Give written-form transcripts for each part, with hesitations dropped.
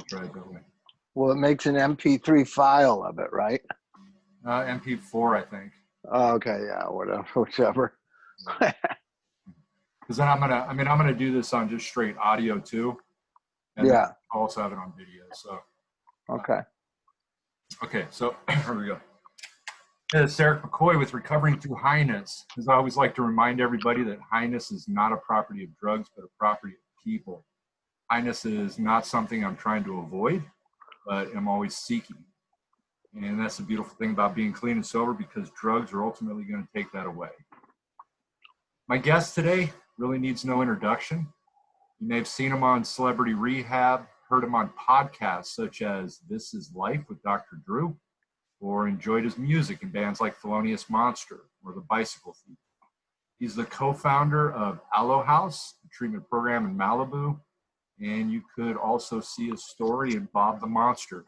try it that way. Well, it makes an MP3 file of it, right? MP4, I think. Oh, okay, yeah, whatever, whichever. Because then I'm gonna do this on just straight audio too, and Yeah. I'll also have it on video. So okay, so here we go. It's Eric McCoy with Recovering Through Highness. As I always like to remind everybody that highness is not a property of drugs, but a property of people. Highness is not something I'm trying to avoid, but I'm always seeking. And that's the beautiful thing about being clean and sober, because drugs are ultimately going to take that away. My guest today really needs no introduction. You may have seen him on Celebrity Rehab, heard him on podcasts such as This Is Life with Dr. Drew, or enjoyed his music in bands like Thelonious Monster or The Bicycle Thief. He's the co-founder of Aloe House, a treatment program in Malibu, and you could also see his story in Bob the Monster.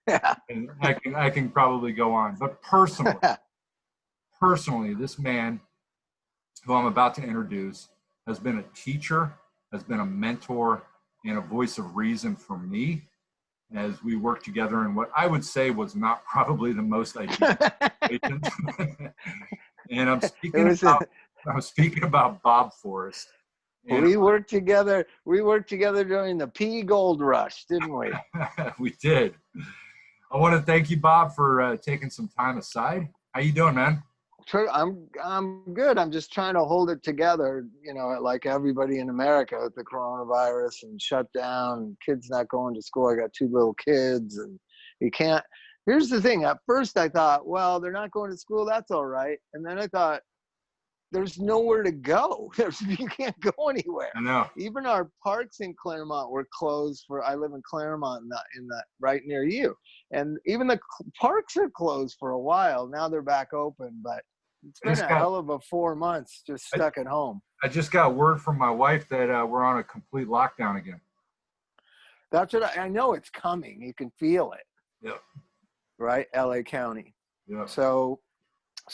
Yeah. And I can probably go on, but personally, this man who I'm about to introduce has been a teacher, has been a mentor, and a voice of reason for me as we work together in what I would say was not probably the most ideal situation. And I'm speaking about Bob Forrest. And we worked together during the P Gold Rush, didn't we? We did. I want to thank you, Bob, for taking some time aside. How you doing, man? Sure, I'm good. I'm just trying to hold it together, like everybody in America with the coronavirus and shut down, kids not going to school. I got 2 little kids, and you can't. Here's the thing. At first I thought, well, they're not going to school. That's all right. And then I thought, there's nowhere to go. You can't go anywhere. I know. Even our parks in Claremont were closed I live in Claremont, in the right near you. And even the parks are closed for a while. Now they're back open, but it's been a hell of a 4 months just stuck at home. I just got word from my wife that we're on a complete lockdown again. That's what I know. It's coming. You can feel it. Yep. Right? LA County. Yep. So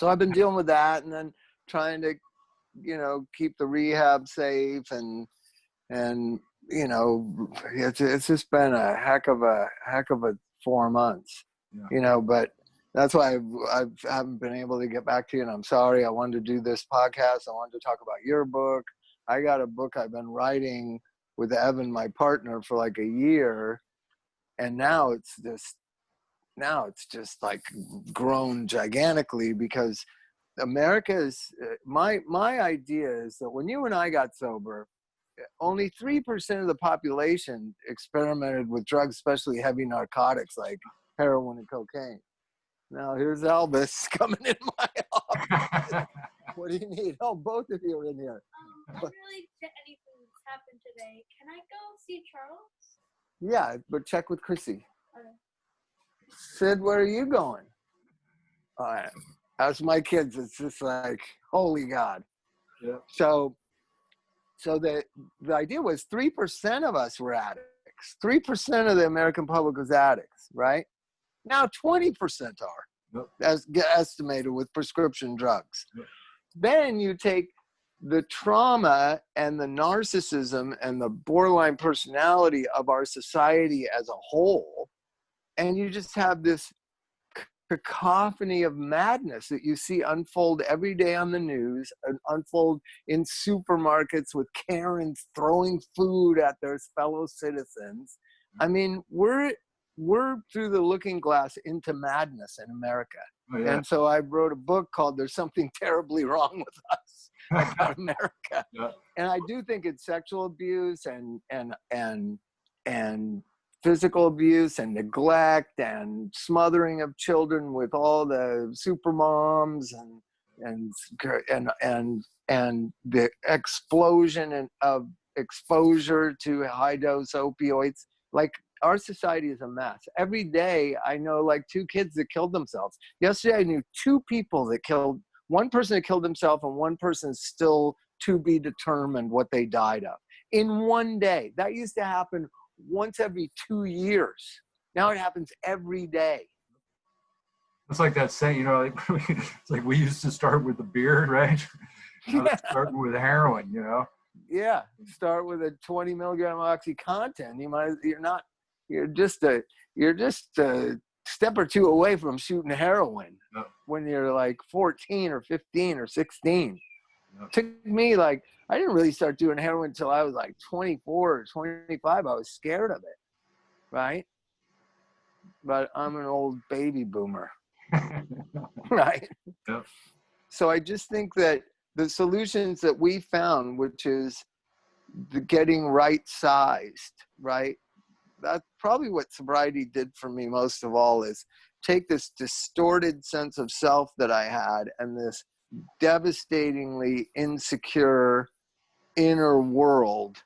I've been dealing with that, and then trying to, keep the rehab safe, and it's just been a heck of a 4 months, but that's why I haven't been able to get back to you, and I'm sorry. I wanted to do this podcast. I wanted to talk about your book. I got a book I've been writing with Evan, my partner, for like a year, and now it's just like grown gigantically, because America is my idea is that when you and I got sober, only 3% of the population experimented with drugs, especially heavy narcotics like heroin and cocaine. Now here's Elvis coming in my office. What do you need? Oh, both of you are in here. I'm really anything's happened today. Can I go see Charles? Yeah, but check with Chrissy. Okay. Sid, where are you going? As my kids, it's just like, holy God. Yeah. So the idea was 3% of us were addicts. 3% of the American public was addicts, right? Now 20% are, yep, as estimated with prescription drugs. Yep. Then you take the trauma and the narcissism and the borderline personality of our society as a whole, and you just have this cacophony of madness that you see unfold every day on the news, and unfold in supermarkets with Karens throwing food at their fellow citizens. I mean, we're through the looking glass into madness in America. Oh, yeah. And so I wrote a book called There's Something Terribly Wrong with Us about America. Yeah. And I do think it's sexual abuse and physical abuse and neglect and smothering of children with all the super moms and the explosion of exposure to high dose opioids. Like, our society is a mess. Every day I know like 2 kids that killed themselves. Yesterday I knew 2 people one person that killed himself, and one person still to be determined what they died of in one day. That used to happen once every 2 years. Now it happens every day. It's like that saying, it's like we used to start with the beer, right? Now it's starting with heroin, Yeah, start with a 20 milligram OxyContin. You're just a step or two away from shooting heroin when you're like 14 or 15 or 16. Took me I didn't really start doing heroin until I was like 24 or 25. I was scared of it, right? But I'm an old baby boomer, right? Yep. So I just think that the solutions that we found, which is the getting right-sized, right? That's probably what sobriety did for me most of all, is take this distorted sense of self that I had and this devastatingly insecure inner world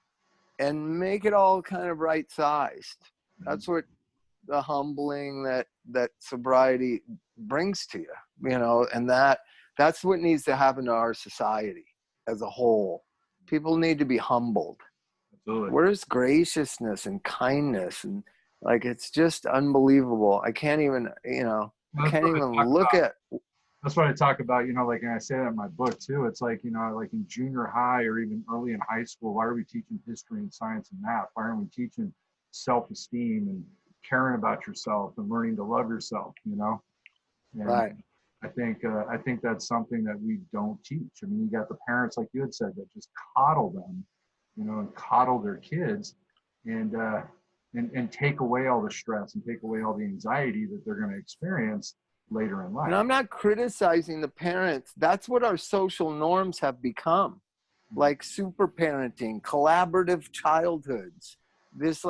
and make it all kind of right-sized. That's what the humbling that sobriety brings to you, and that's what needs to happen to our society as a whole. People need to be humbled. Absolutely. Where's graciousness and kindness? And it's just unbelievable. I can't even, look at. That's what I talk about, and I say that in my book too. It's like, like in junior high or even early in high school, why are we teaching history and science and math? Why aren't we teaching self-esteem and caring about yourself and learning to love yourself, And Right. I think that's something that we don't teach. I mean, you got the parents, like you had said, that just coddle them, and coddle their kids and take away all the stress and take away all the anxiety that they're going to experience later in life. And I'm not criticizing the parents. That's what our social norms have become. Like super parenting, collaborative childhoods. This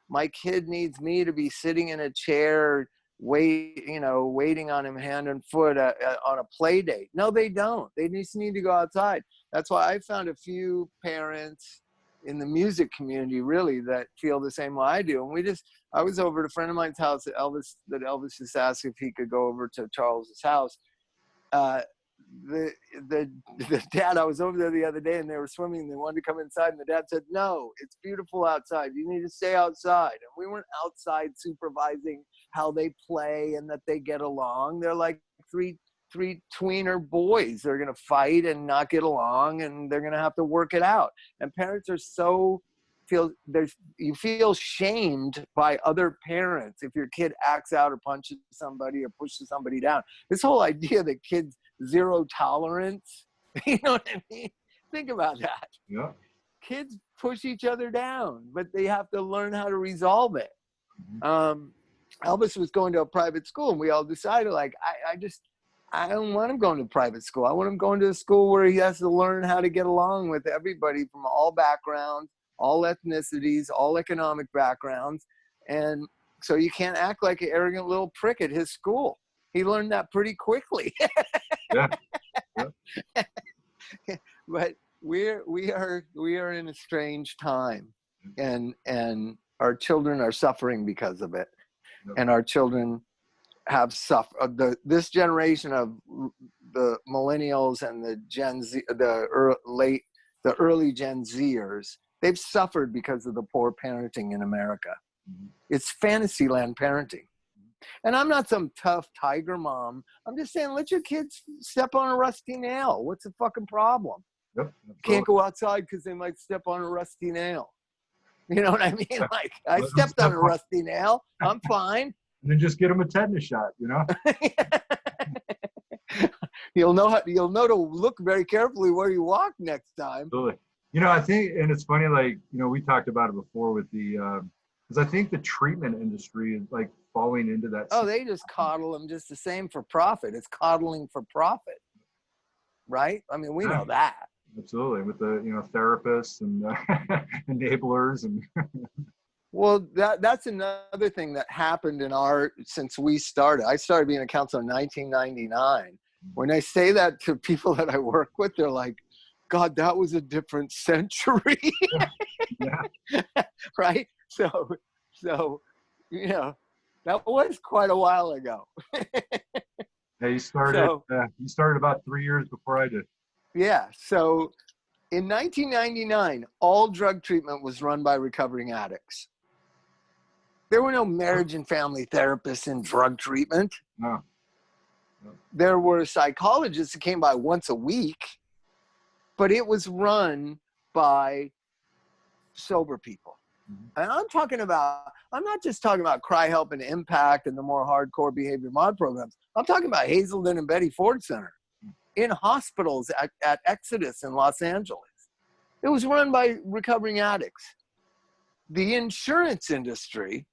my kid needs me to be sitting in a chair, waiting on him hand and foot on a play date. No, they don't. They just need to go outside. That's why I found a few parents in the music community really that feel the same way I do. And I was over at a friend of mine's house that Elvis just asked if he could go over to Charles's house. The dad, I was over there the other day and they were swimming. They wanted to come inside and the dad said, "No, it's beautiful outside. You need to stay outside." And we weren't outside supervising how they play and that they get along. They're like three tweener boys. They're going to fight and not get along and they're going to have to work it out. And parents are you feel shamed by other parents if your kid acts out or punches somebody or pushes somebody down. This whole idea that kids zero tolerance, you know what I mean? Think about that. Yeah. Kids push each other down, but they have to learn how to resolve it. Elvis was going to a private school and we all decided I don't want him going to private school. I want him going to a school where he has to learn how to get along with everybody from all backgrounds, all ethnicities, all economic backgrounds. And so you can't act like an arrogant little prick at his school. He learned that pretty quickly. Yeah. But we are in a strange time, and our children are suffering because of it. Yep. And our children have suffered. This generation of the millennials and the Gen Z, the early Gen Zers, they've suffered because of the poor parenting in America. Mm-hmm. It's fantasyland parenting. And I'm not some tough tiger mom. I'm just saying, let your kids step on a rusty nail. What's the fucking problem? Yep, can't go outside because they might step on a rusty nail. You know what I mean? I stepped on a rusty nail. I'm fine. And then just get them a tetanus shot, You'll know to look very carefully where you walk next time. Absolutely. I think, and it's funny, we talked about it before with the, because I think the treatment industry is falling into that. Oh, they just coddle them just the same for profit. It's coddling for profit, right? I mean, we know that. Absolutely, with the therapists and enablers and. Well, that's another thing that happened since we started. I started being a counselor in 1999. When I say that to people that I work with, they're like, "God, that was a different century." Yeah. Right? So that was quite a while ago. Yeah, you started about 3 years before I did. Yeah. So in 1999, all drug treatment was run by recovering addicts. There were no marriage and family therapists in drug treatment. No. There were psychologists that came by once a week, but it was run by sober people. Mhm. And I'm not just talking about Cry Help and Impact and the more hardcore behavior mod programs. I'm talking about Hazelden and Betty Ford Center in hospitals at Exodus in Los Angeles. It was run by recovering addicts. The insurance industry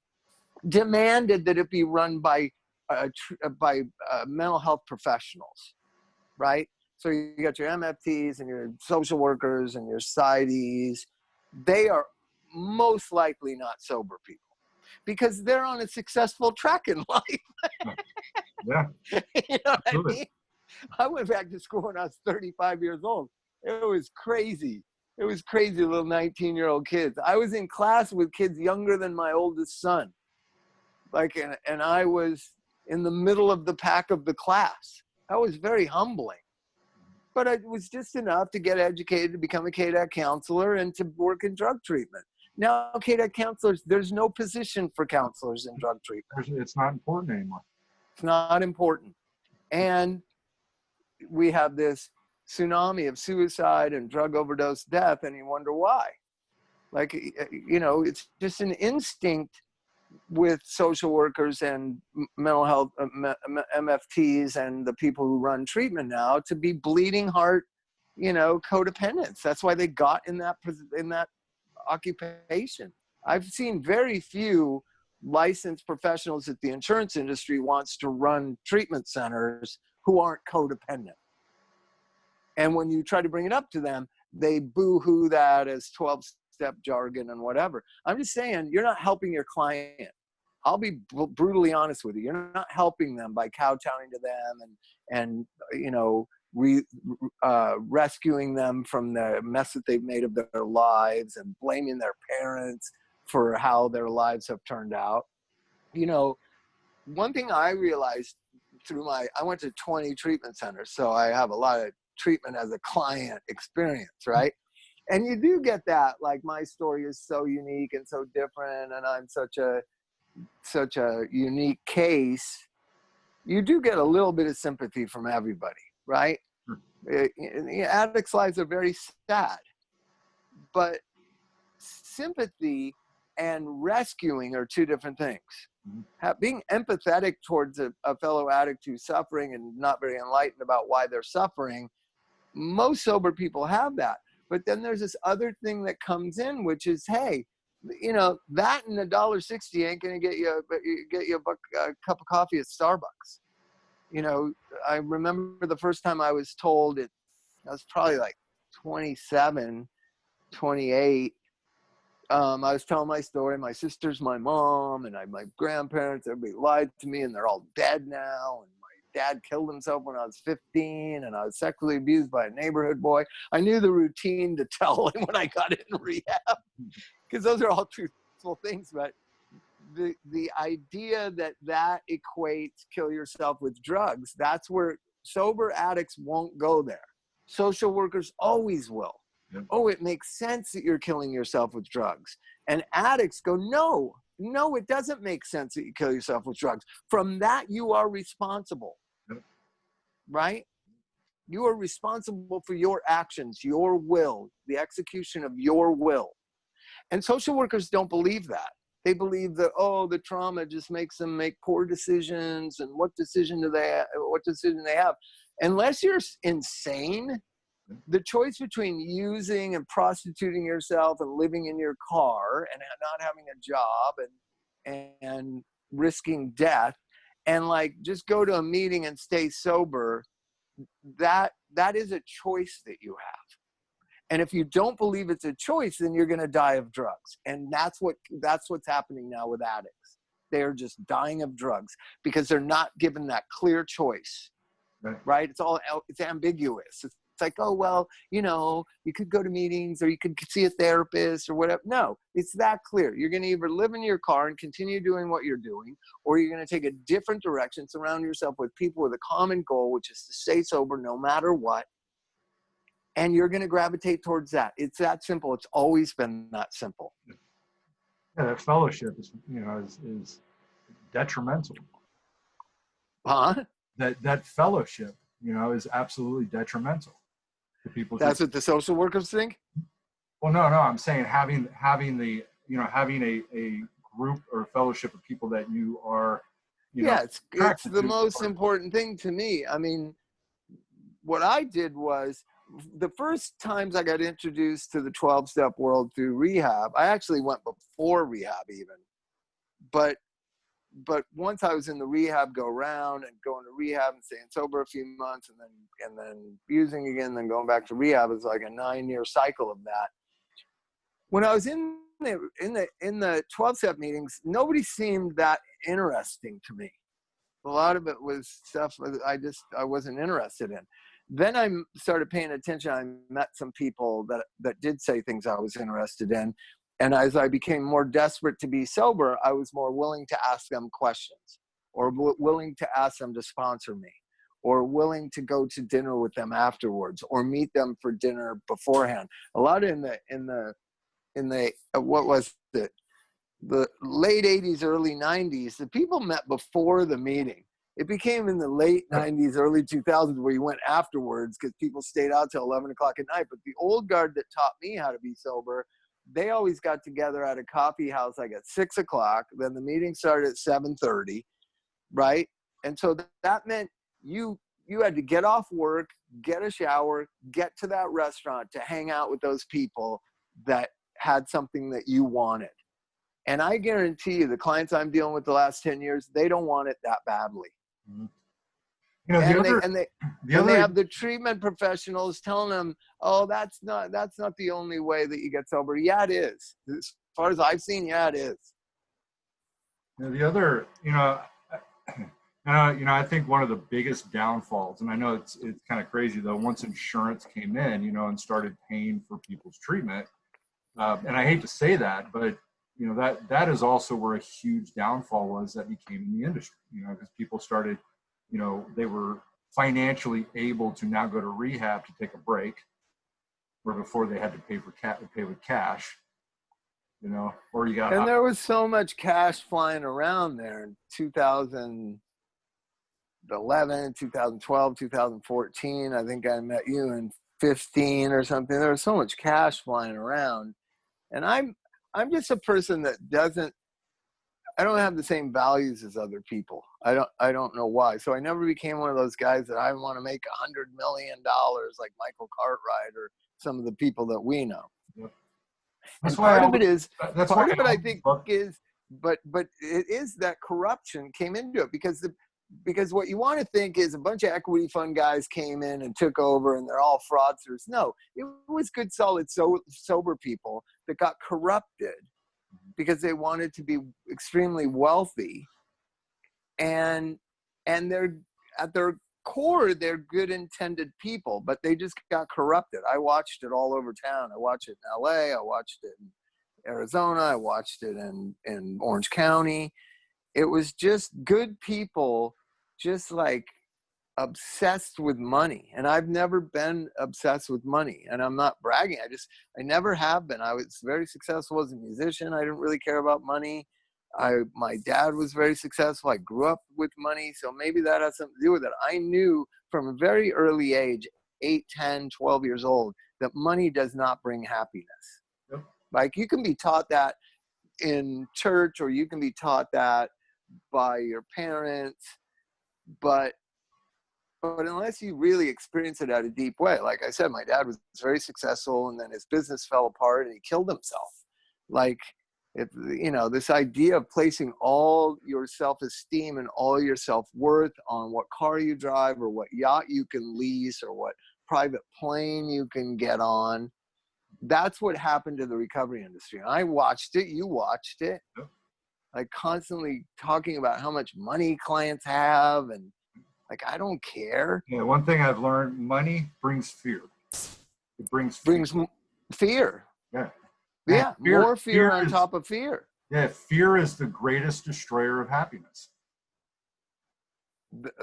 demanded that it be run by mental health professionals, right? So you got your MFTs and your social workers and your PsyDs. They are most likely not sober people because they're on a successful track in life. Yeah. You know what I Absolutely. mean? I went back to school when I was 35 years old. It was crazy. It was crazy, little 19-year-old kids. I was in class with kids younger than my oldest son. And I was in the middle of the pack of the class. That was very humbling. But it was just enough to get educated, to become a KDAC counselor, and to work in drug treatment. Now, KDAC counselors, there's no position for counselors in drug treatment. It's not important anymore. It's not important. And we have this tsunami of suicide and drug overdose death, and you wonder why. Like, you know, it's just an instinct with social workers and mental health MFTs and the people who run treatment now to be bleeding heart, you know, codependents. That's why they got in that occupation. I've seen very few licensed professionals that the insurance industry wants to run treatment centers who aren't codependent. And when you try to bring it up to them, they boo-hoo that as 12-step jargon and whatever. I'm just saying, you're not helping your client. I'll be brutally honest with you. You're not helping them by kowtowing to them and you know, rescuing them from the mess that they've made of their lives and blaming their parents for how their lives have turned out. You know, one thing I realized I went to 20 treatment centers, so I have a lot of treatment as a client experience, right? And you do get that, like, my story is so unique and so different, and I'm such a unique case. You do get a little bit of sympathy from everybody, right? Addicts' lives are very sad, but sympathy and rescuing are two different things. Being empathetic towards a fellow addict who's suffering and not very enlightened about why they're suffering, most sober people have that. But then there's this other thing that comes in, which is, hey, you know, that and $1.60 ain't gonna get you a cup of coffee at Starbucks. You know, I remember the first time I was told it. I was probably like 27, 28. I was telling my story. My sister's my mom, and my grandparents. Everybody lied to me, and they're all dead now. And my dad killed himself when I was 15, and I was sexually abused by a neighborhood boy. I knew the routine to tell when I got in rehab, because those are all truthful things. But the idea that equates kill yourself with drugs, that's where sober addicts won't go there. Social workers always will. Yep. Oh, it makes sense that you're killing yourself with drugs. And addicts go, no, it doesn't make sense that you kill yourself with drugs. From that, you are responsible. Yep. Right? You are responsible for your actions, your will, the execution of your will. And social workers don't believe that. They believe that, oh, the trauma just makes them make poor decisions, and what decision they have. Unless you're insane, the choice between using and prostituting yourself and living in your car and not having a job and risking death and, like, just go to a meeting and stay sober, that is a choice that you have. And if you don't believe it's a choice, then you're going to die of drugs. And that's what's happening now with addicts. They're just dying of drugs because they're not given that clear choice, right? It's ambiguous. It's like, oh, well, you know, you could go to meetings or you could see a therapist or whatever. No, it's that clear. You're going to either live in your car and continue doing what you're doing, or you're going to take a different direction, surround yourself with people with a common goal, which is to stay sober no matter what. And you're going to gravitate towards that. It's that simple. It's always been that simple. Yeah, that fellowship is detrimental. Huh? That fellowship, you know, is absolutely detrimental to people. That's what the social workers think? Well, no, I'm saying having the, having a group or fellowship of people that you are, Yeah, it's attracted the to. most important thing to me. I mean, what I did was the first times I got introduced to the 12-step world through rehab, I actually went before rehab even. But once I was in the rehab go round and going to rehab and staying sober a few months and then using again, then going back to rehab, it's like a 9-year cycle of that. When I was in the 12-step meetings, nobody seemed that interesting to me. A lot of it was stuff I wasn't interested in. Then I started paying attention. I met some people that did say things I was interested in. And as I became more desperate to be sober, I was more willing to ask them questions, or willing to ask them to sponsor me, or willing to go to dinner with them afterwards, or meet them for dinner beforehand. A lot in the what was it? The late 80s, early 90s, the people met before the meeting. It became in the late 90s, early 2000s where you went afterwards because people stayed out till 11 o'clock at night. But the old guard that taught me how to be sober, they always got together at a coffee house like at 6 o'clock. Then the meeting started at 7:30, right? And so that meant you had to get off work, get a shower, get to that restaurant to hang out with those people that had something that you wanted. And I guarantee you, the clients I'm dealing with the last 10 years, they don't want it that badly. Mm-hmm. They have the treatment professionals telling them, "Oh, that's not the only way that you get sober." Yeah, it is. As far as I've seen, yeah, it is. I think one of the biggest downfalls, and I know it's kind of crazy though, once insurance came in, and started paying for people's treatment, and I hate to say that, but that is also where a huge downfall was that became in the industry, because people started, they were financially able to now go to rehab to take a break, where before they had to pay with cash, or you got. And there was so much cash flying around there in 2011, 2012, 2014. I think I met you in 15 or something. There was so much cash flying around. And I'm just a person that I don't have the same values as other people. I don't know why. So I never became one of those guys that I want to make $100 million like Michael Cartwright or some of the people that we know. Yep. And part of it I think is, but it is that corruption came into it because what you want to think is a bunch of equity fund guys came in and took over and they're all fraudsters. No, it was good, solid, sober people that got corrupted because they wanted to be extremely wealthy, and they're at their core, they're good intended people, but they just got corrupted. I watched it all over town. I watched it in LA. I watched it in Arizona. I watched it in Orange County. It was just good people, just like obsessed with money. And I've never been obsessed with money, and I'm not bragging. I never have been. I was very successful as a musician. I didn't really care about money. My dad was very successful. I grew up with money, so maybe that has something to do with it. I knew from a very early age, 8, 10, 12 years old, that money does not bring happiness. Yep. Like, you can be taught that in church, or you can be taught that by your parents, but unless you really experience it at a deep way, like I said, my dad was very successful, and then his business fell apart and he killed himself. Like, this idea of placing all your self-esteem and all your self-worth on what car you drive, or what yacht you can lease, or what private plane you can get on, that's what happened to the recovery industry. And I watched it. You watched it. Like, constantly talking about how much money clients have, and like, I don't care. Yeah, one thing I've learned: money brings fear. It brings fear. Yeah. Yeah, more fear on top of fear. Yeah, fear is the greatest destroyer of happiness.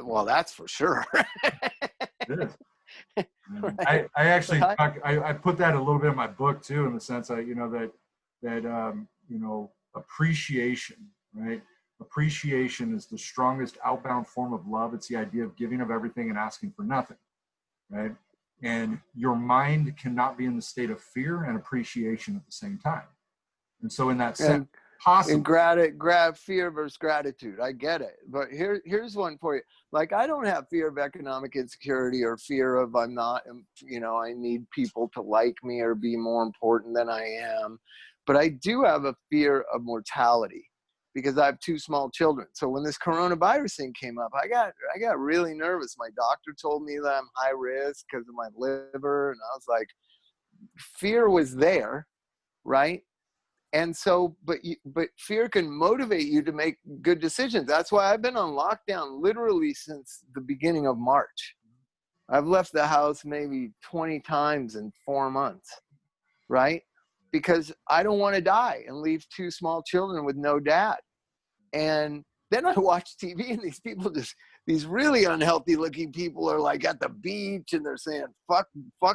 Well, that's for sure. It is. Right. I actually I put that a little bit in my book too, in the sense that appreciation, right? Appreciation is the strongest outbound form of love. It's the idea of giving of everything and asking for nothing, right? And your mind cannot be in the state of fear and appreciation at the same time. And so in that sense, and fear versus gratitude. I get it. But here's one for you. Like, I don't have fear of economic insecurity or fear of I need people to like me or be more important than I am. But I do have a fear of mortality because I have 2 small children. So when this coronavirus thing came up, I got really nervous. My doctor told me that I'm high risk because of my liver. And I was like, fear was there, right? And so, but fear can motivate you to make good decisions. That's why I've been on lockdown literally since the beginning of March. I've left the house maybe 20 times in 4 months, right? Because I don't want to die and leave 2 small children with no dad. And then I watch TV and these really unhealthy looking people are like at the beach and they're saying, fuck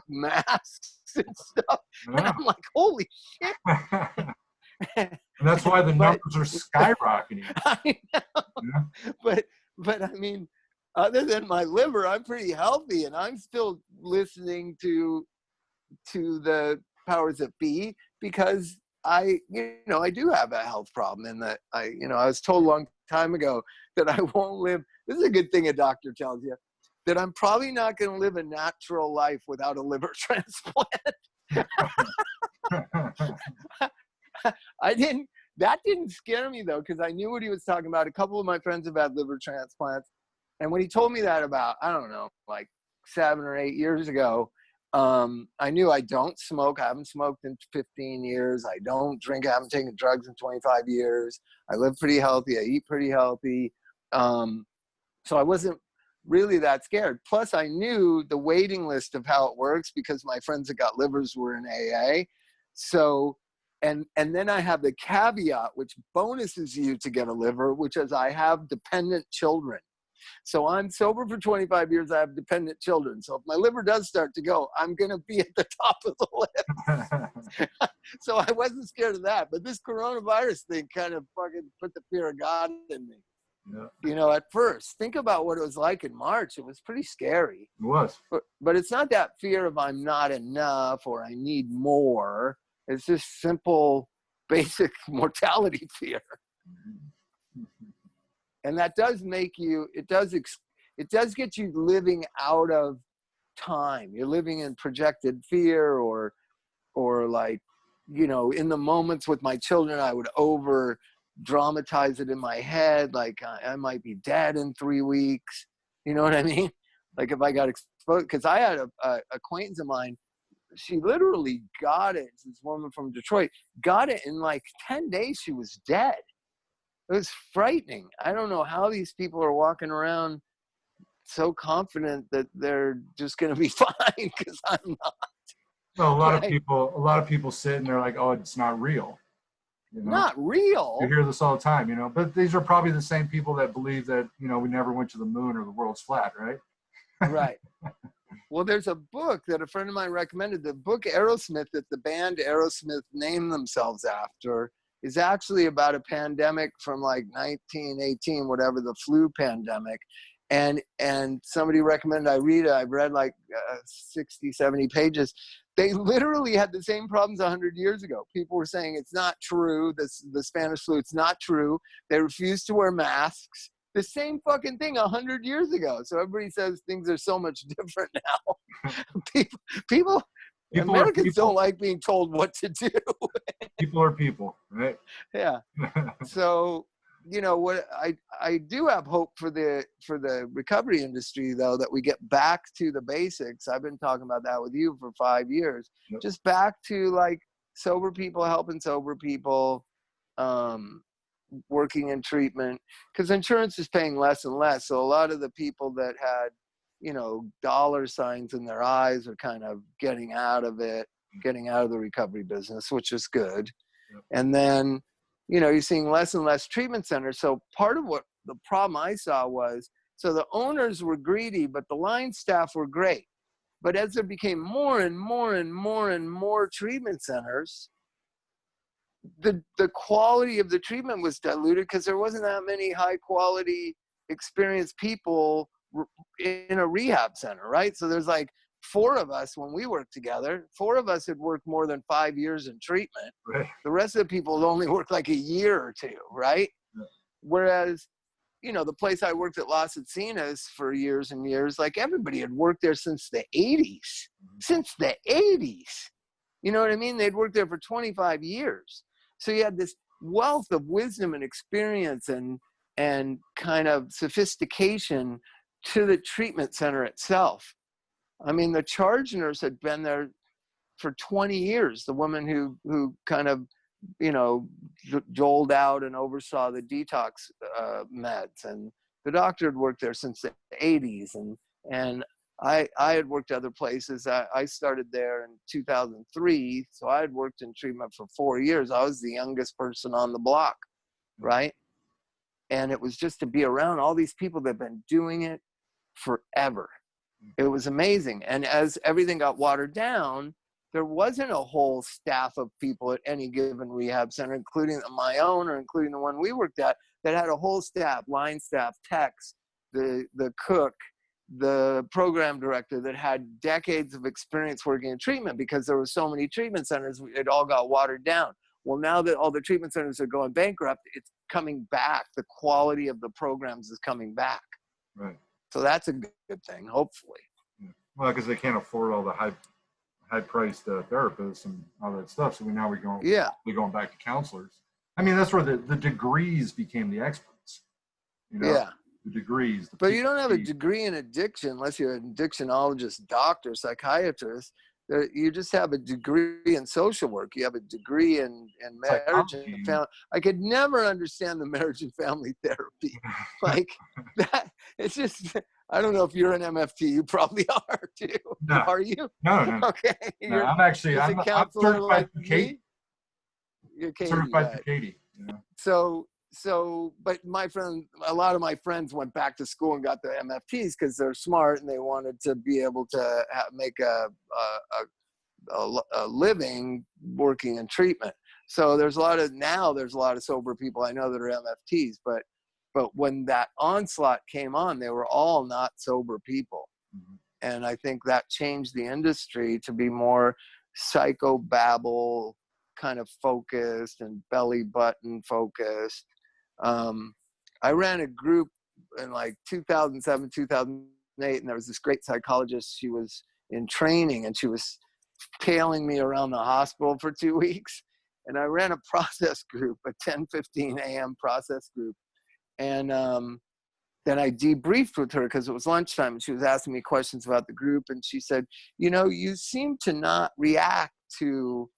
masks and stuff. Yeah. And I'm like, holy shit. And that's why the numbers are skyrocketing. I know. Yeah. But I mean, other than my liver, I'm pretty healthy, and I'm still listening to the powers that be because I do have a health problem, and that I was told a long time ago that I won't live. This is a good thing a doctor tells you, that I'm probably not going to live a natural life without a liver transplant. That didn't scare me though, because I knew what he was talking about. A couple of my friends have had liver transplants. And when he told me that about, I don't know, like 7 or 8 years ago, I knew I don't smoke. I haven't smoked in 15 years. I don't drink. I haven't taken drugs in 25 years. I live pretty healthy. I eat pretty healthy. So I wasn't really that scared. Plus I knew the waiting list of how it works because my friends that got livers were in AA. So, and then I have the caveat, which bonuses you to get a liver, which is I have dependent children. So I'm sober for 25 years. I have dependent children. So if my liver does start to go, I'm going to be at the top of the list. So I wasn't scared of that. But this coronavirus thing kind of fucking put the fear of God in me. Yeah. At first, think about what it was like in March. It was pretty scary. It was. But it's not that fear of I'm not enough or I need more. It's just simple, basic mortality fear. And that does make you, it does get you living out of time. You're living in projected fear or like, in the moments with my children, I would over dramatize it in my head. Like I might be dead in 3 weeks. You know what I mean? Like if I got exposed, because I had a acquaintance of mine, she literally got it. This woman from Detroit got it in like 10 days. She was dead. It was frightening. I don't know how these people are walking around so confident that they're just going to be fine because I'm not. Well, a lot of people sit and they're like, "Oh, it's not real." Not real. You hear this all the time, But these are probably the same people that believe that we never went to the moon or the world's flat, right? Right. Well, there's a book that a friend of mine recommended. The book Aerosmith, that the band Aerosmith named themselves after, is actually about a pandemic from like 1918, whatever, the flu pandemic. And somebody recommended I read it. I've read like 60, 70 pages. They literally had the same problems 100 years ago. People were saying it's not true. The Spanish flu, it's not true. They refused to wear masks. The same fucking thing 100 years ago. So everybody says things are so much different now. people Americans don't like being told what to do. People are people, right? Yeah. So, what I do have hope for the recovery industry, though, that we get back to the basics. I've been talking about that with you for 5 years. Yep. Just back to like sober people helping sober people, working in treatment, because insurance is paying less and less. So a lot of the people that had, dollar signs in their eyes are kind of getting out of it, getting out of the recovery business, which is good. Yep. And then, you're seeing less and less treatment centers. So part of what the problem I saw was, so the owners were greedy, but the line staff were great. But as there became more and more and more and more treatment centers, the quality of the treatment was diluted because there wasn't that many high quality experienced people in a rehab center, right? So there's like 4 of us, when we worked together, 4 of us had worked more than 5 years in treatment. Right. The rest of the people had only worked like a year or 2, right? Yeah. Whereas, you know, the place I worked at Las Encinas for years and years, like everybody had worked there since the 80s. Since the 80s. You know what I mean? They'd worked there for 25 years. So you had this wealth of wisdom and experience and kind of sophistication to the treatment center itself. I mean, the charge nurse had been there for 20 years, the woman who kind of, you know, doled out and oversaw the detox meds. And the doctor had worked there since the 80s. And I had worked other places. I started there in 2003. So I had worked in treatment for 4 years. I was the youngest person on the block, right? And it was just to be around all these people that have been doing it forever. It was amazing. And as everything got watered down, there wasn't a whole staff of people at any given rehab center, including my own or including the one we worked at, that had a whole staff, line staff, techs, the cook, the program director that had decades of experience working in treatment, because there were so many treatment centers, it all got watered down. Well, now that all the treatment centers are going bankrupt, it's coming back. The quality of the programs is coming back. Right. So that's a good thing, hopefully. Yeah. Well, because they can't afford all the high-priced therapists and all that stuff. So we're going back to counselors. I mean, that's where the degrees became the experts. You know? Yeah. The degrees. But you don't have a degree in addiction unless you're an addictionologist, doctor, psychiatrist. You just have a degree in social work. You have a degree in marriage and family. I could never understand the marriage and family therapy. Like that, it's just, I don't know if you're an MFT. You probably are too. No. Are you? No. Okay. No, I'm certified for Katie. You're Katie, certified for Katie. Yeah. So, but a lot of my friends went back to school and got their MFTs because they're smart and they wanted to be able to make a living working in treatment. So there's a lot of sober people I know that are MFTs, but when that onslaught came on, they were all not sober people. Mm-hmm. And I think that changed the industry to be more psychobabble kind of focused and belly button focused. I ran a group in like 2007, 2008, and there was this great psychologist. She was in training and she was tailing me around the hospital for 2 weeks. And I ran a process group, a 10:15 a.m. process group. And then I debriefed with her because it was lunchtime and she was asking me questions about the group. And she said, you know, you seem to not react to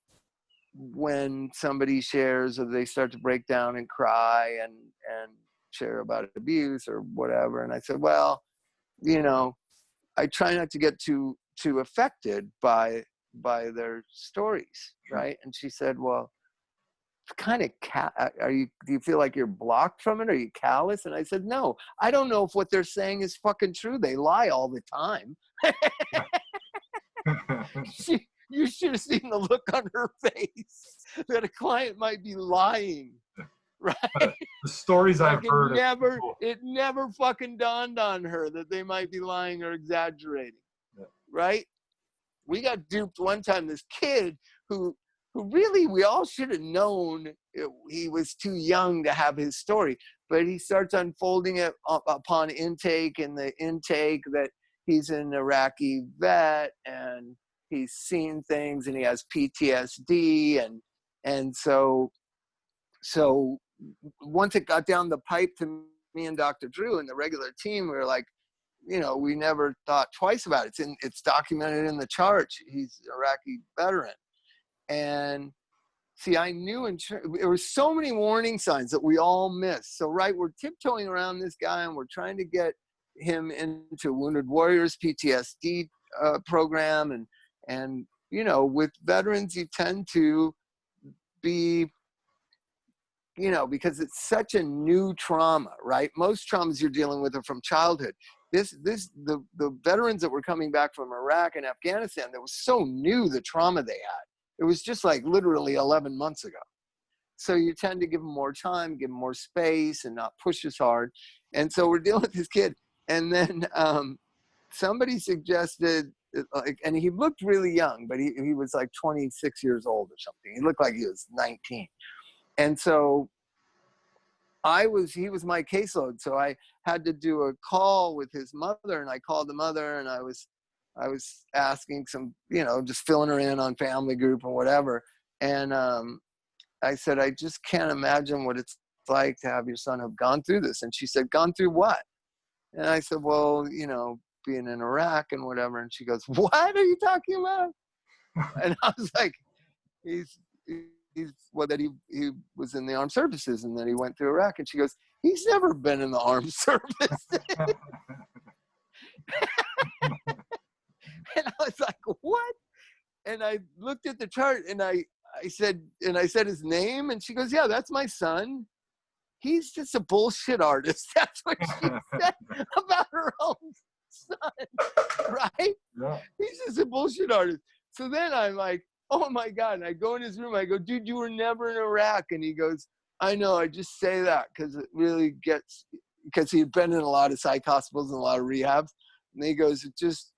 when somebody shares or they start to break down and cry and share about abuse or whatever. And I said, well, you know, I try not to get too affected by their stories, right? And she said, well, kind of do you feel like you're blocked from it? Are you callous? And I said, no, I don't know if what they're saying is fucking true. They lie all the time. You should have seen the look on her face that a client might be lying, right? The stories I've heard. It never fucking dawned on her that they might be lying or exaggerating, right? We got duped one time. This kid who really we all should have known he was too young to have his story, but he starts unfolding it upon intake, and the intake that he's an Iraqi vet and he's seen things and he has PTSD. And so once it got down the pipe to me and Dr. Drew and the regular team, we were like, you know, we never thought twice about it. It's documented in the charts. He's an Iraqi veteran. And see, I knew there were so many warning signs that we all missed. So, right, we're tiptoeing around this guy and we're trying to get him into Wounded Warriors PTSD program. And, you know, with veterans, you tend to be, you know, because it's such a new trauma, right? Most traumas you're dealing with are from childhood. The veterans that were coming back from Iraq and Afghanistan, that was so new, the trauma they had. It was just like literally 11 months ago. So you tend to give them more time, give them more space and not push as hard. And so we're dealing with this kid. And then somebody suggested like, and he looked really young, but he was like 26 years old or something. He looked like he was 19. And so he was my caseload. So I had to do a call with his mother, and I called the mother, and I was asking some, just filling her in on family group and whatever. And I said, I just can't imagine what it's like to have your son have gone through this. And she said, gone through what? And I said, well, being in Iraq and whatever. And she goes, what are you talking about? And I was like, he's that he was in the armed services and then he went through Iraq. And she goes, he's never been in the armed service. And I was like, what? And I looked at the chart and I said his name, and she goes, yeah, that's my son. He's just a bullshit artist. That's what she said about her own son, right? Yeah. He's just a bullshit artist. So then I'm like, oh my God. And I go in his room. I go, dude, you were never in Iraq. And he goes, I know. I just say that because it really because he had been in a lot of psych hospitals and a lot of rehabs. And he goes, it just,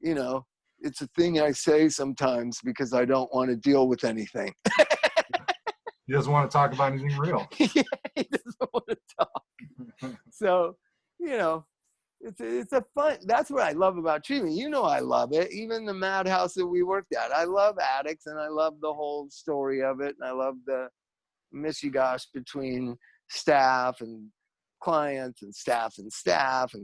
it's a thing I say sometimes because I don't want to deal with anything. He doesn't want to talk about anything real. Yeah, he doesn't want to talk. So, it's a fun, that's what I love about treatment. I love it. Even the madhouse that we worked at. I love addicts, and I love the whole story of it. And I love the mishigash between staff and clients and staff and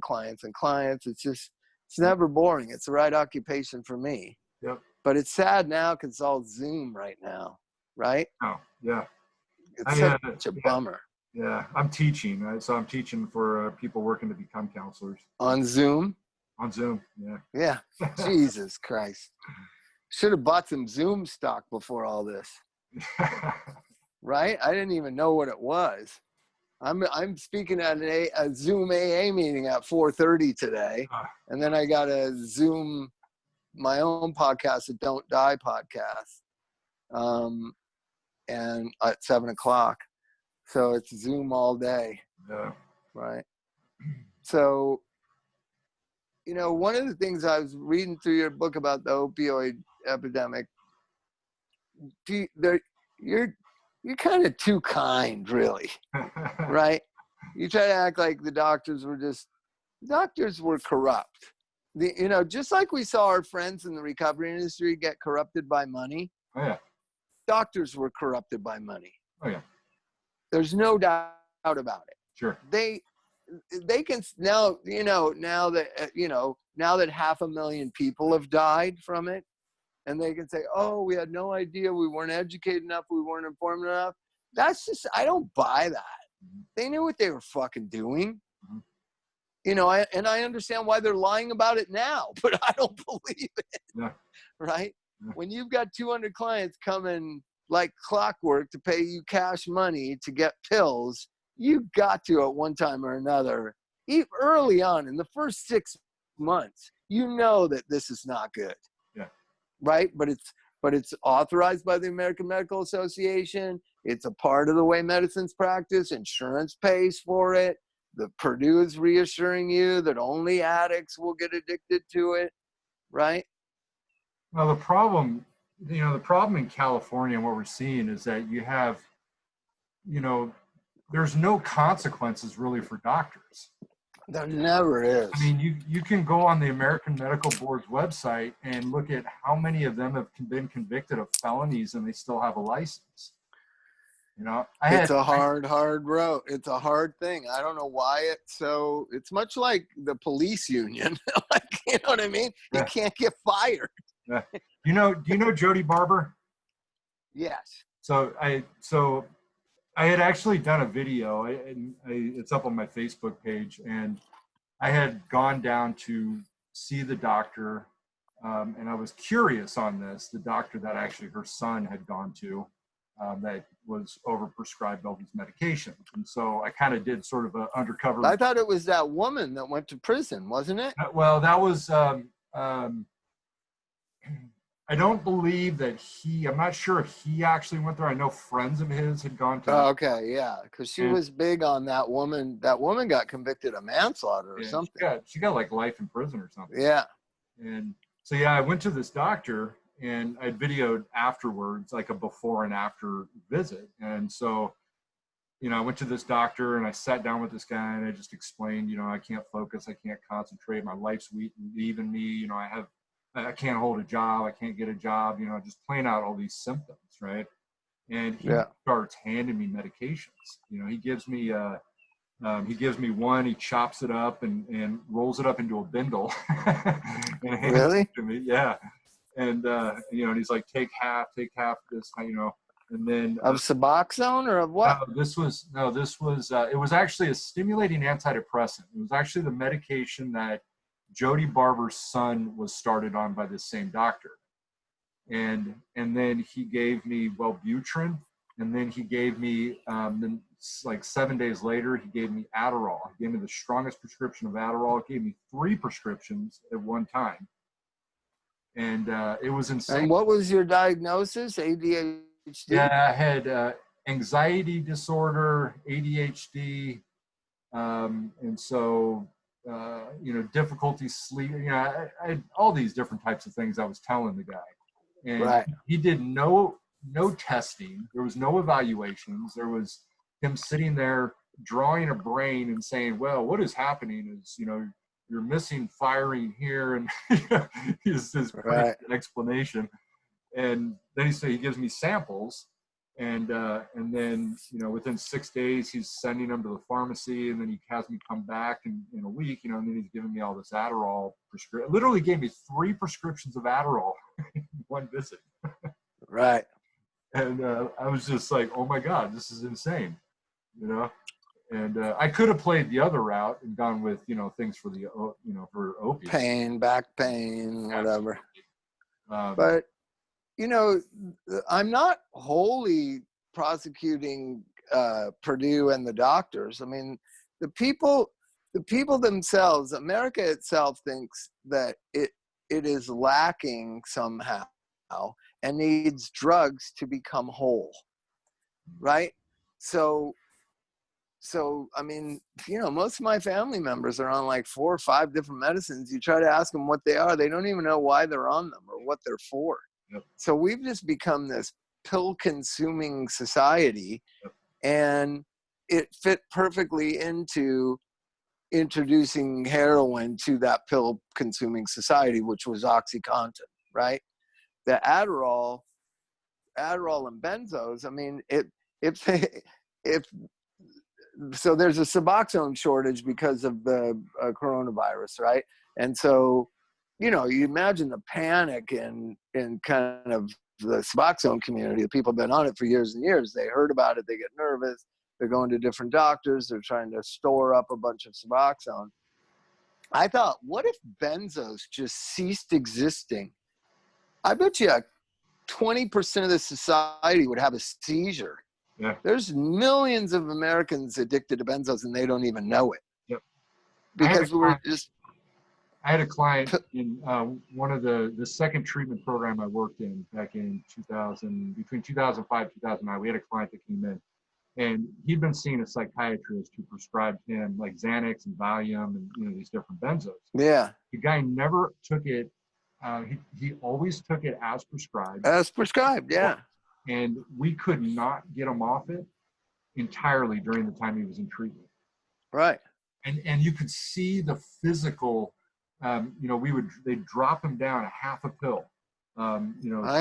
clients and clients. It's never boring. It's the right occupation for me. Yep. But it's sad now because it's all Zoom right now, right? Oh, yeah. It's such a bummer. Yeah, I'm teaching. So I'm teaching for people working to become counselors. On Zoom? On Zoom, yeah. Yeah. Jesus Christ. Should have bought some Zoom stock before all this. Right? I didn't even know what it was. I'm speaking at a Zoom AA meeting at 4:30 today. And then I got a Zoom, my own podcast, a Don't Die podcast. And at 7:00. So it's Zoom all day. Yeah. Right. So, one of the things I was reading through your book about the opioid epidemic, you're kind of too kind, really. Right. You try to act like the doctors were corrupt. Just like we saw our friends in the recovery industry get corrupted by money. Oh, yeah. Doctors were corrupted by money. Oh, yeah. There's no doubt about it. Sure. They can now that 500,000 people have died from it, and they can say, oh, we had no idea, we weren't educated enough, we weren't informed enough. That's just, I don't buy that. Mm-hmm. They knew what they were fucking doing. Mm-hmm. I understand why they're lying about it now, but I don't believe it. Yeah. Right? Yeah. When you've got 200 clients coming like clockwork to pay you cash money to get pills, you got to, at one time or another, early on in the first 6 months, that this is not good. Yeah. Right? But it's authorized by the American Medical Association. It's a part of the way medicine's practiced. Insurance pays for it. The Purdue is reassuring you that only addicts will get addicted to it. Right? Well, the problem in California and what we're seeing is that you have, there's no consequences really for doctors. There never is. I mean, you can go on the American Medical Board's website and look at how many of them have been convicted of felonies and they still have a license. It's a hard road. It's a hard thing. I don't know why it's much like the police union. Like, you know what I mean? Yeah. You can't get fired. Yeah. Do you know Jody Barber? Yes. So I had actually done a video, it's up on my Facebook page, and I had gone down to see the doctor, and I was curious on this, the doctor that actually her son had gone to, that was overprescribed all these medications. And so I kind of did sort of an undercover. I thought it was that woman that went to prison, wasn't it? Well, that was, I don't believe that I'm not sure if he actually went there. I know friends of his had gone to. Oh, okay, yeah, because she was big on that woman. That woman got convicted of manslaughter or something. She got like life in prison or something. Yeah. And So yeah, I went to this doctor and I videoed afterwards, like a before and after visit. And so, I went to this doctor and I sat down with this guy and I just explained, I can't focus, I can't concentrate, my life's leaving me, I can't hold a job, I can't get a job, just playing out all these symptoms, right? And he starts handing me medications. He gives me one, he chops it up and rolls it up into a bindle and hands it to me. Yeah. And he's like, take half this, and then of Suboxone or of what? this was it was actually a stimulating antidepressant. It was actually the medication that Jody Barber's son was started on by this same doctor. And then he gave me Wellbutrin, and then he gave me then like 7 days later he gave me Adderall. He gave me the strongest prescription of Adderall. He gave me 3 prescriptions at one time, and it was insane. And what was your diagnosis? ADHD? Yeah, I had anxiety disorder, ADHD, and so difficulty sleeping. I had all these different types of things I was telling the guy. And he did no testing. There was no evaluations. There was him sitting there drawing a brain and saying, well, what is happening is, you're missing firing here. And his explanation. And then he gives me samples. And then, within 6 days, he's sending them to the pharmacy. And then he has me come back in a week, and then he's giving me all this Adderall prescription. Literally gave me 3 prescriptions of Adderall in one visit. Right. And I was just like, oh my God, this is insane, And I could have played the other route and gone with, things for the, for opiates. Pain, back pain, whatever. But, I'm not wholly prosecuting Purdue and the doctors. I mean, the people themselves, America itself thinks that it is lacking somehow and needs drugs to become whole, right? So I mean, most of my family members are on like 4 or 5 different medicines. You try to ask them what they are, they don't even know why they're on them or what they're for. Yep. So we've just become this pill-consuming society, and it fit perfectly into introducing heroin to that pill-consuming society, which was OxyContin, right? The Adderall and benzos. I mean, so there's a Suboxone shortage because of the coronavirus, right? And so, you imagine the panic in kind of the Suboxone community. The people have been on it for years and years. They heard about it. They get nervous. They're going to different doctors. They're trying to store up a bunch of Suboxone. I thought, what if benzos just ceased existing? I bet you 20% of the society would have a seizure. Yeah. There's millions of Americans addicted to benzos and they don't even know it. Yep. Because I had a client in one of the second treatment program I worked in back in between 2005 and 2009. We had a client that came in, and he'd been seeing a psychiatrist who prescribed him like Xanax and Valium and these different benzos. Yeah. The guy never took it. He always took it as prescribed. As prescribed, yeah. And we could not get him off it entirely during the time he was in treatment. Right. And you could see the physical. They'd drop him down a half a pill. I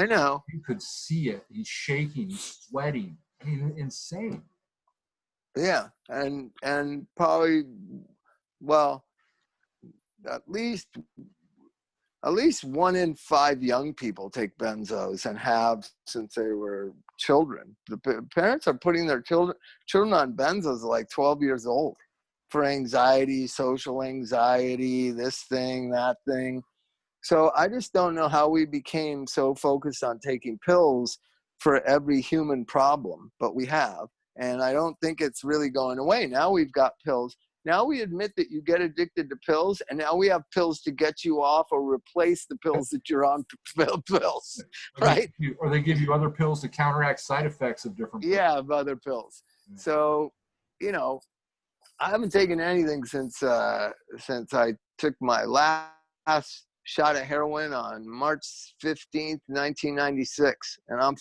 know. You could see it. He's shaking, he's sweating. I mean, insane. Yeah, and probably, well, at least 1 in 5 young people take benzos and have since they were children. The parents are putting their children on benzos like 12 years old for anxiety, social anxiety, this thing, that thing. So I just don't know how we became so focused on taking pills for every human problem, but we have. And I don't think it's really going away. Now we've got pills. Now we admit that you get addicted to pills, and now we have pills to get you off or replace the pills that you're on pills, right? Or they give you other pills to counteract side effects of different pills. Yeah, of other pills. Yeah. So, I haven't taken anything since I took my last shot of heroin on March 15th, 1996, and I'm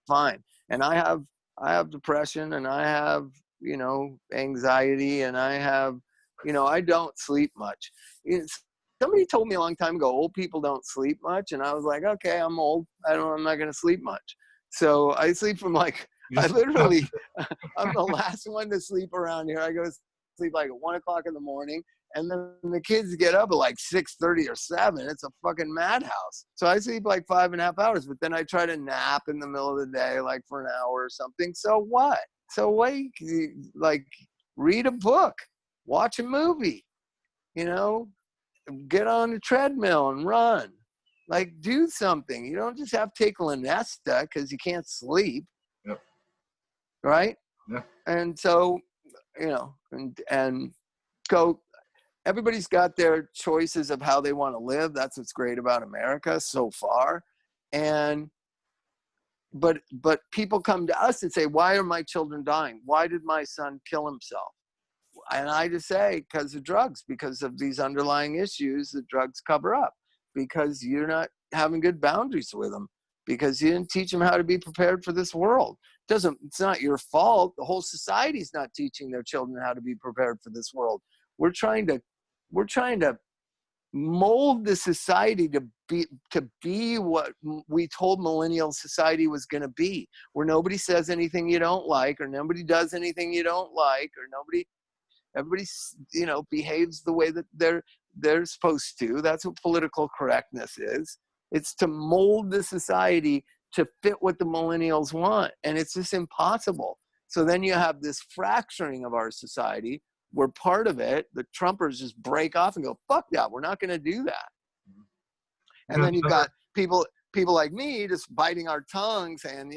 fine. And I have depression, and I have, anxiety, and I have, I don't sleep much. Somebody told me a long time ago, old people don't sleep much. And I was like, okay, I'm old. I'm not going to sleep much. So I sleep from I'm the last one to sleep around here. I go to sleep like at 1 o'clock in the morning. And then the kids get up at like 6:30 or 7. It's a fucking madhouse. So I sleep like 5.5 hours, but then I try to nap in the middle of the day, like for an hour or something. So what? So wait, like read a book, watch a movie, get on the treadmill and run. Like do something. You don't just have to take Lunesta because you can't sleep. Yep. Right? Yeah. And so, and go. Everybody's got their choices of how they want to live. That's what's great about America so far. But people come to us and say, why are my children dying? Why did my son kill himself? And I just say, because of drugs, because of these underlying issues that drugs cover up, because you're not having good boundaries with them, because you didn't teach them how to be prepared for this world. It's not your fault. The whole society's not teaching their children how to be prepared for this world. We're trying to mold the society to be what we told millennial society was going to be, where nobody says anything you don't like, or nobody does anything you don't like, or everybody behaves the way that they're supposed to. That's what political correctness is. It's to mold the society to fit what the millennials want, and it's just impossible. So then you have this fracturing of our society, where part of it, the Trumpers just break off and go, fuck that, we're not going to do that. And then you've got people like me just biting our tongue saying,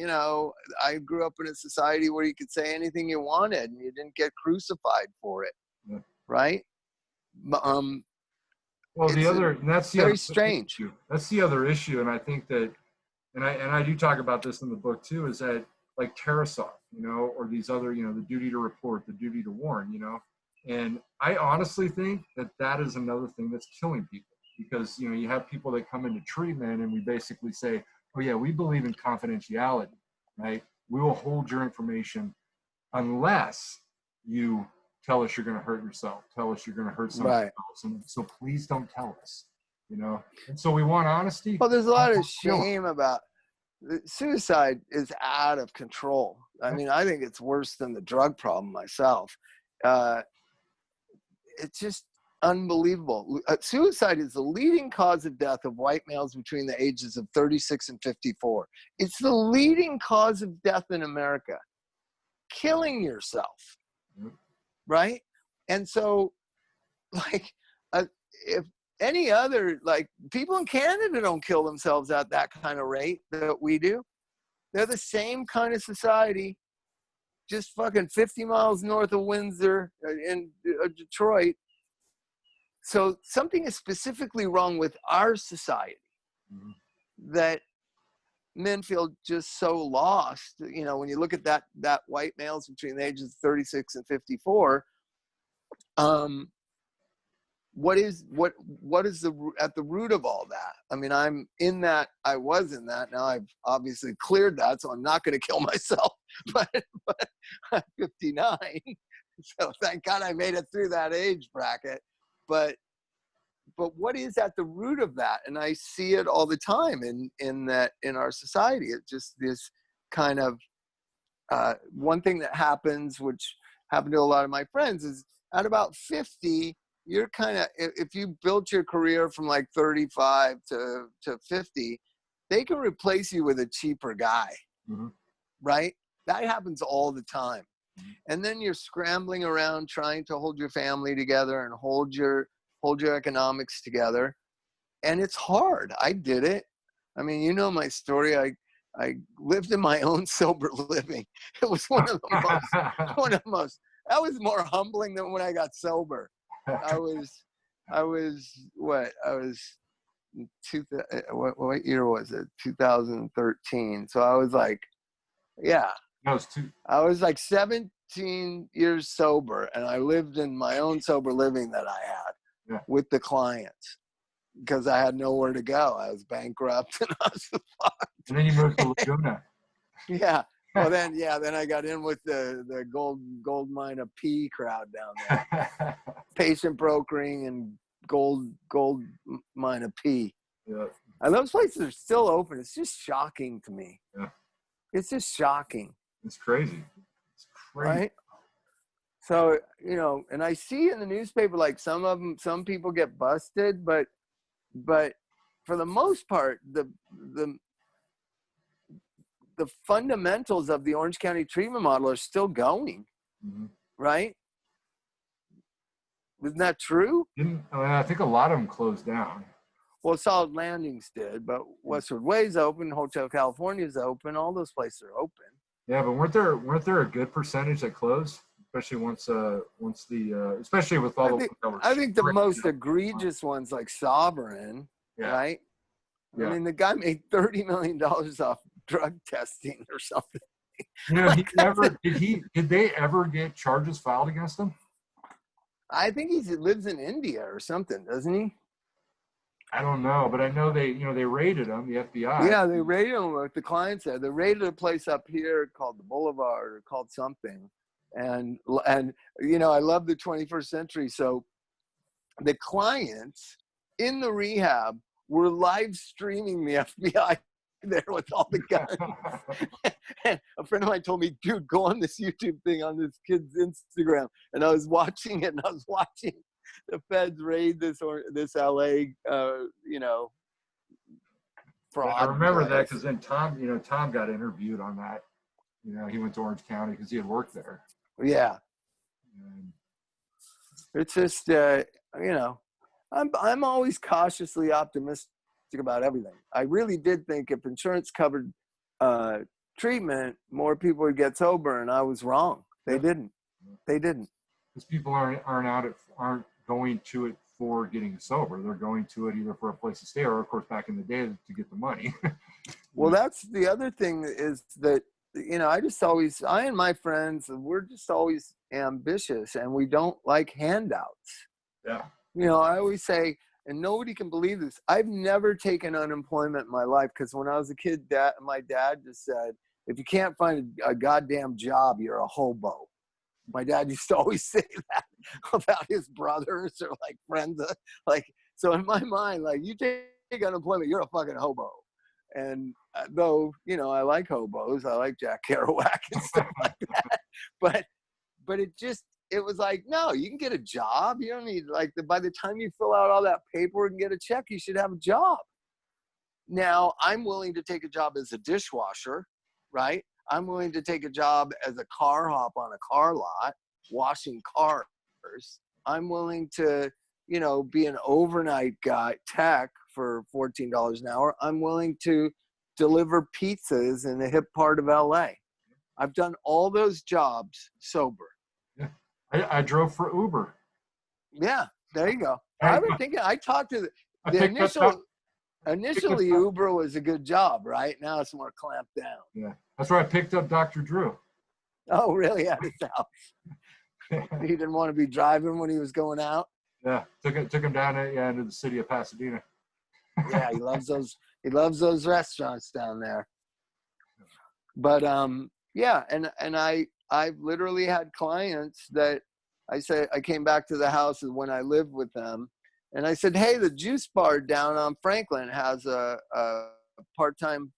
I grew up in a society where you could say anything you wanted and you didn't get crucified for it. Yeah. Right? Well, that's the very other strange issue. That's the other issue. And I think that, and I do talk about this in the book too, is that like Tarasov, or these other, the duty to report, the duty to warn, and I honestly think that is another thing that's killing people, because, you have people that come into treatment and we basically say, oh yeah, we believe in confidentiality, right? We will hold your information unless you tell us you're going to hurt yourself, tell us you're going to hurt somebody else. And so please don't tell us, And so we want honesty. Well, there's a lot of shame about suicide is out of control. I mean, I think it's worse than the drug problem myself. It's just unbelievable. Suicide is the leading cause of death of white males between the ages of 36 and 54. It's the leading cause of death in America. Killing yourself, right? And so, if any other, people in Canada don't kill themselves at that kind of rate that we do. They're the same kind of society, just fucking 50 miles north of Windsor in Detroit. So something is specifically wrong with our society that men feel just so lost. When you look at that white males between the ages of 36 and 54, what is at the root of all that? I mean, I was in that. Now I've obviously cleared that, so I'm not going to kill myself, but I'm 59. So thank God I made it through that age bracket. But what is at the root of that? And I see it all the time in our society. It's just this kind of one thing that happens, which happened to a lot of my friends, is at about 50, you're kind of, if you built your career from like 35 to 50, they can replace you with a cheaper guy, right? That happens all the time. And then you're scrambling around trying to hold your family together and hold your economics together. And it's hard. I did it. I mean, my story. I lived in my own sober living. It was one of the most, that was more humbling than when I got sober. What year was it? 2013. So I was like, I was like 17 years sober, and I lived in my own sober living that I had with the clients. because I had nowhere to go. I was bankrupt and I was fucked. And then you moved to Laguna. Yeah. Well, then I got in with the gold mine of P crowd down there. Patient brokering and gold mine of P. Yeah. And those places are still open. It's just shocking to me. Yeah. It's just shocking. It's crazy. It's crazy. Right? So, and I see in the newspaper, like some people get busted, but for the most part, the fundamentals of the Orange County treatment model are still going, Mm-hmm. right? Isn't that true? I think a lot of them closed down. Well, Solid Landings did, but Westward Way's open, Hotel California's open, all those places are open. Yeah, but weren't there a good percentage that closed, especially once especially with all I think the most egregious ones like Sovereign, right? Yeah. I mean, the guy made $30 million off drug testing or something. Did they ever get charges filed against him? I think he lives in India or something, doesn't he? I don't know, but I know they raided him, the FBI. Yeah, they raided him, like the client said. They raided a place up here called the Boulevard or called something. And I love the 21st century. So the clients in the rehab were live streaming the FBI there with all the guns. And a friend of mine told me, dude, go on this YouTube thing on this kid's Instagram. And I was watching it, and I was watching the feds raid this LA, fraud. I remember that because then Tom got interviewed on that. He went to Orange County because he had worked there. Yeah. And it's just, I'm always cautiously optimistic about everything. I really did think if insurance covered treatment, more people would get sober, and I was wrong. They didn't. Because people aren't going to it for getting sober. They're going to it either for a place to stay or, of course, back in the day to get the money. Well, that's the other thing is that, I and my friends, we're just always ambitious, and we don't like handouts. Yeah. I always say, and nobody can believe this, I've never taken unemployment in my life, because when I was a kid, my dad just said, if you can't find a goddamn job, you're a hobo. My dad used to always say that about his brothers or like friends. So in my mind, like, you take unemployment, you're a fucking hobo. And though, I like hobos, I like Jack Kerouac and stuff like that. But it was like, no, you can get a job. You don't need, by the time you fill out all that paperwork and get a check, you should have a job. Now, I'm willing to take a job as a dishwasher, right? I'm willing to take a job as a car hop on a car lot, washing cars. I'm willing to, be an overnight guy, tech for $14 an hour. I'm willing to deliver pizzas in the hip part of LA. I've done all those jobs sober. Yeah. I drove for Uber. Yeah, there you go. I was thinking, I talked to initially Uber was a good job, right? Now it's more clamped down. Yeah, that's where I picked up Dr. Drew. Oh, really? At his house. He didn't want to be driving when he was going out. Yeah, took him down into the city of Pasadena. Yeah, he loves those restaurants down there. But yeah, and I've literally had clients that I came back to the house when I lived with them, and I said, hey, the juice bar down on Franklin has a part-time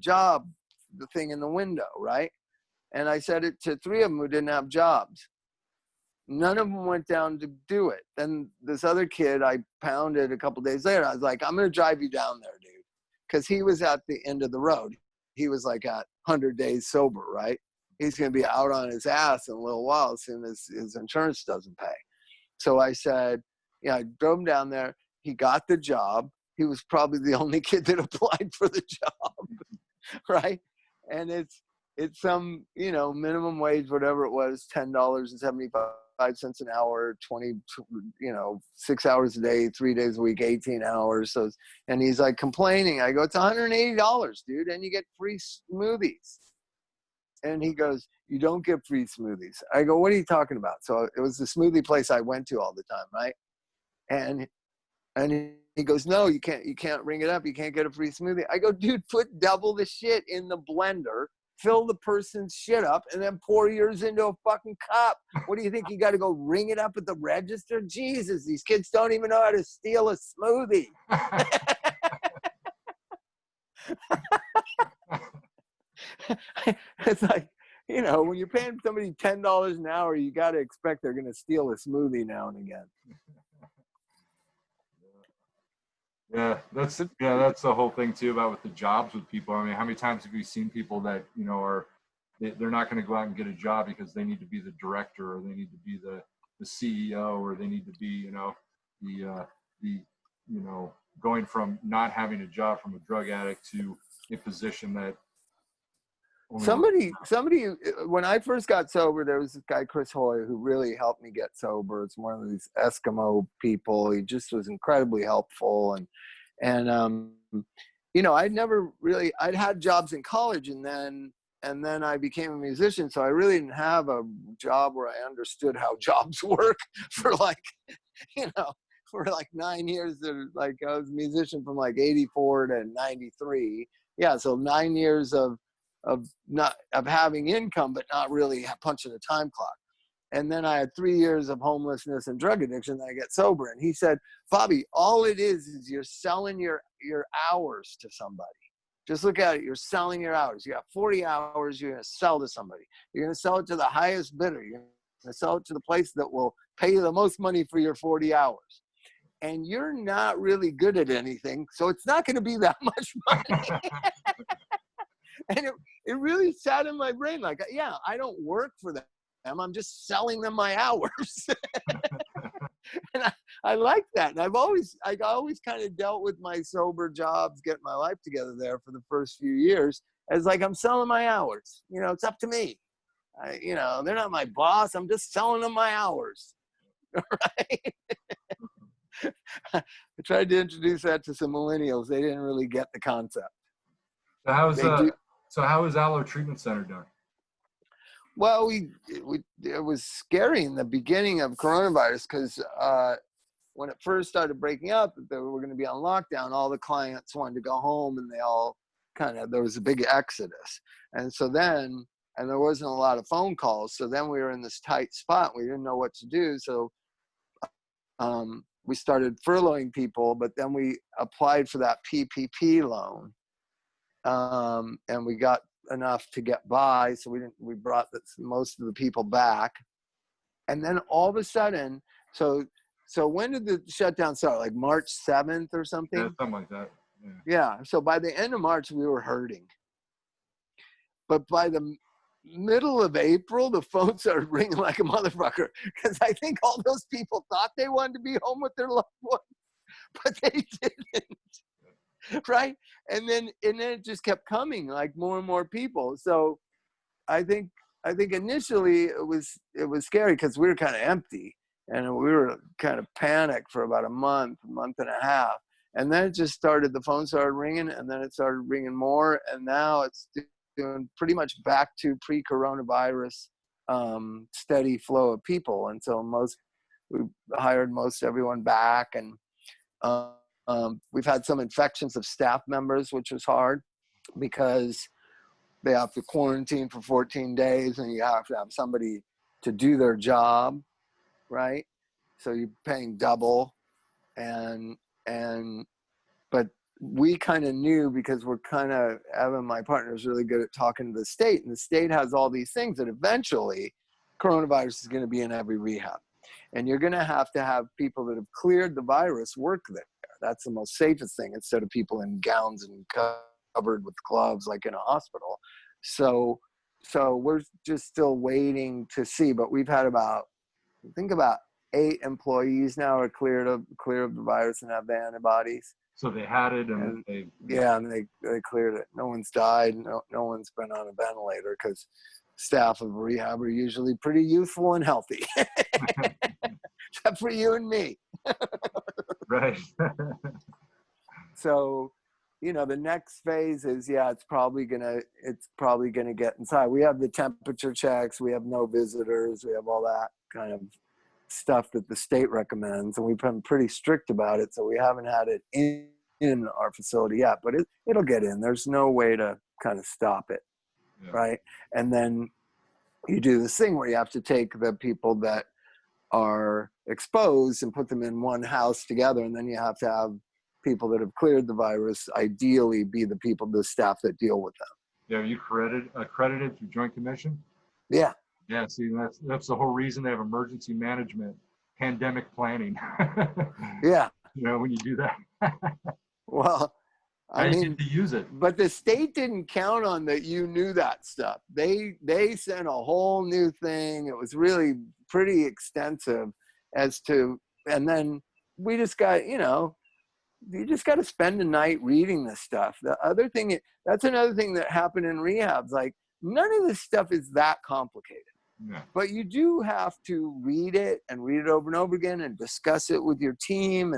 job, the thing in the window, right? And I said it to 3 of them who didn't have jobs. None of them went down to do it. Then this other kid I pounded a couple days later. I was like, I'm going to drive you down there, dude. Because he was at the end of the road. He was like at 100 days sober, right? He's going to be out on his ass in a little while as soon as his insurance doesn't pay. So I said, I drove him down there. He got the job. He was probably the only kid that applied for the job, right? And it's some, minimum wage, whatever it was, $10.75 an hour, 6 hours a day, 3 days a week, 18 hours. So, and he's like complaining. I go, it's $180, dude. And you get free smoothies. And he goes, you don't get free smoothies. I go, what are you talking about? So it was the smoothie place I went to all the time, right? And he goes, no, you can't ring it up. You can't get a free smoothie. I go, dude, put double the shit in the blender, fill the person's shit up, and then pour yours into a fucking cup. What do you think? You got to go ring it up at the register? Jesus, these kids don't even know how to steal a smoothie. It's like, you know, when you're paying somebody $10 an hour, you got to expect they're going to steal a smoothie now and again. Yeah, that's the whole thing too about with the jobs with people. I mean, how many times have you seen people that, you know, they're not going to go out and get a job because they need to be the director, or they need to be the CEO, or they need to be, you know, the you know, going from not having a job from a drug addict to a position that somebody when I first got sober, there was this guy Chris Hoy who really helped me get sober. It's one of these Eskimo people. He just was incredibly helpful, and you know, I'd had jobs in college, and then I became a musician, so I really didn't have a job where I understood how jobs work for like, you know, for like 9 years. Like I was a musician from like 84 to 93. Yeah, so 9 years of having income, but not really punching a time clock. And then I had 3 years of homelessness and drug addiction. Then I get sober. And he said, Bobby, all it is you're selling your hours to somebody. Just look at it. You're selling your hours. You got 40 hours you're going to sell to somebody. You're going to sell it to the highest bidder. You're going to sell it to the place that will pay you the most money for your 40 hours. And you're not really good at anything, so it's not going to be that much money. And it really sat in my brain like, yeah, I don't work for them. I'm just selling them my hours. And I like that. And I always kind of dealt with my sober jobs, getting my life together there for the first few years as like, I'm selling my hours. You know, it's up to me. You know, they're not my boss. I'm just selling them my hours. Right? I tried to introduce that to some millennials. They didn't really get the concept. So how is Aloe Treatment Center doing? Well, it was scary in the beginning of coronavirus because when it first started breaking up, that we were going to be on lockdown, all the clients wanted to go home, and they all there was a big exodus. And so then, and there wasn't a lot of phone calls. So then we were in this tight spot. We didn't know what to do. So we started furloughing people, but then we applied for that PPP loan. And we got enough to get by, so we brought most of the people back. And then all of a sudden, so when did the shutdown start? Like March 7th or something? Yeah, something like that. Yeah. So by the end of March, we were hurting. But by the middle of April, the phone started ringing like a motherfucker, because I think all those people thought they wanted to be home with their loved ones, but they didn't. Right? And then it just kept coming, like more and more people. So I think initially it was scary because we were kind of empty, and we were kind of panicked for about a month and a half. And then it just started, the phone started ringing, and then it started ringing more. And now it's doing pretty much back to pre-coronavirus steady flow of people. And so we hired most everyone back, and we've had some infections of staff members, which was hard because they have to quarantine for 14 days, and you have to have somebody to do their job, right? So you're paying double, but we kind of knew, because we're kind of, Evan, my partner, is really good at talking to the state, and the state has all these things that eventually coronavirus is going to be in every rehab, and you're going to have people that have cleared the virus work there. That's the most safest thing, instead of people in gowns and covered with gloves like in a hospital. So we're just still waiting to see, but we've had about 8 employees now are clear of the virus and have the antibodies. So they had it, and they cleared it. No one's died. No one's been on a ventilator, because staff of rehab are usually pretty youthful and healthy, except for you and me. Right. So, the next phase is, it's probably gonna get inside. We have the temperature checks. We have no visitors. We have all that kind of stuff that the state recommends, and we've been pretty strict about it, so we haven't had it in our facility yet, but it'll get in. There's no way to kind of stop it, right? And then you do this thing where you have to take the people that are exposed and put them in one house together, and then you have to have people that have cleared the virus ideally be the people, the staff that deal with them. Yeah, are you accredited through Joint Commission? Yeah. Yeah, see, that's the whole reason they have emergency management, pandemic planning. Yeah. You know, when you do that. Well, I mean, get to use it. But the state didn't count on that you knew that stuff. They sent a whole new thing. It was really pretty extensive as to, and then we just got, you just got to spend a night reading this stuff. The other thing, that's another thing that happened in rehabs. Like, none of this stuff is that complicated. Yeah. But you do have to read it over and over again and discuss it with your team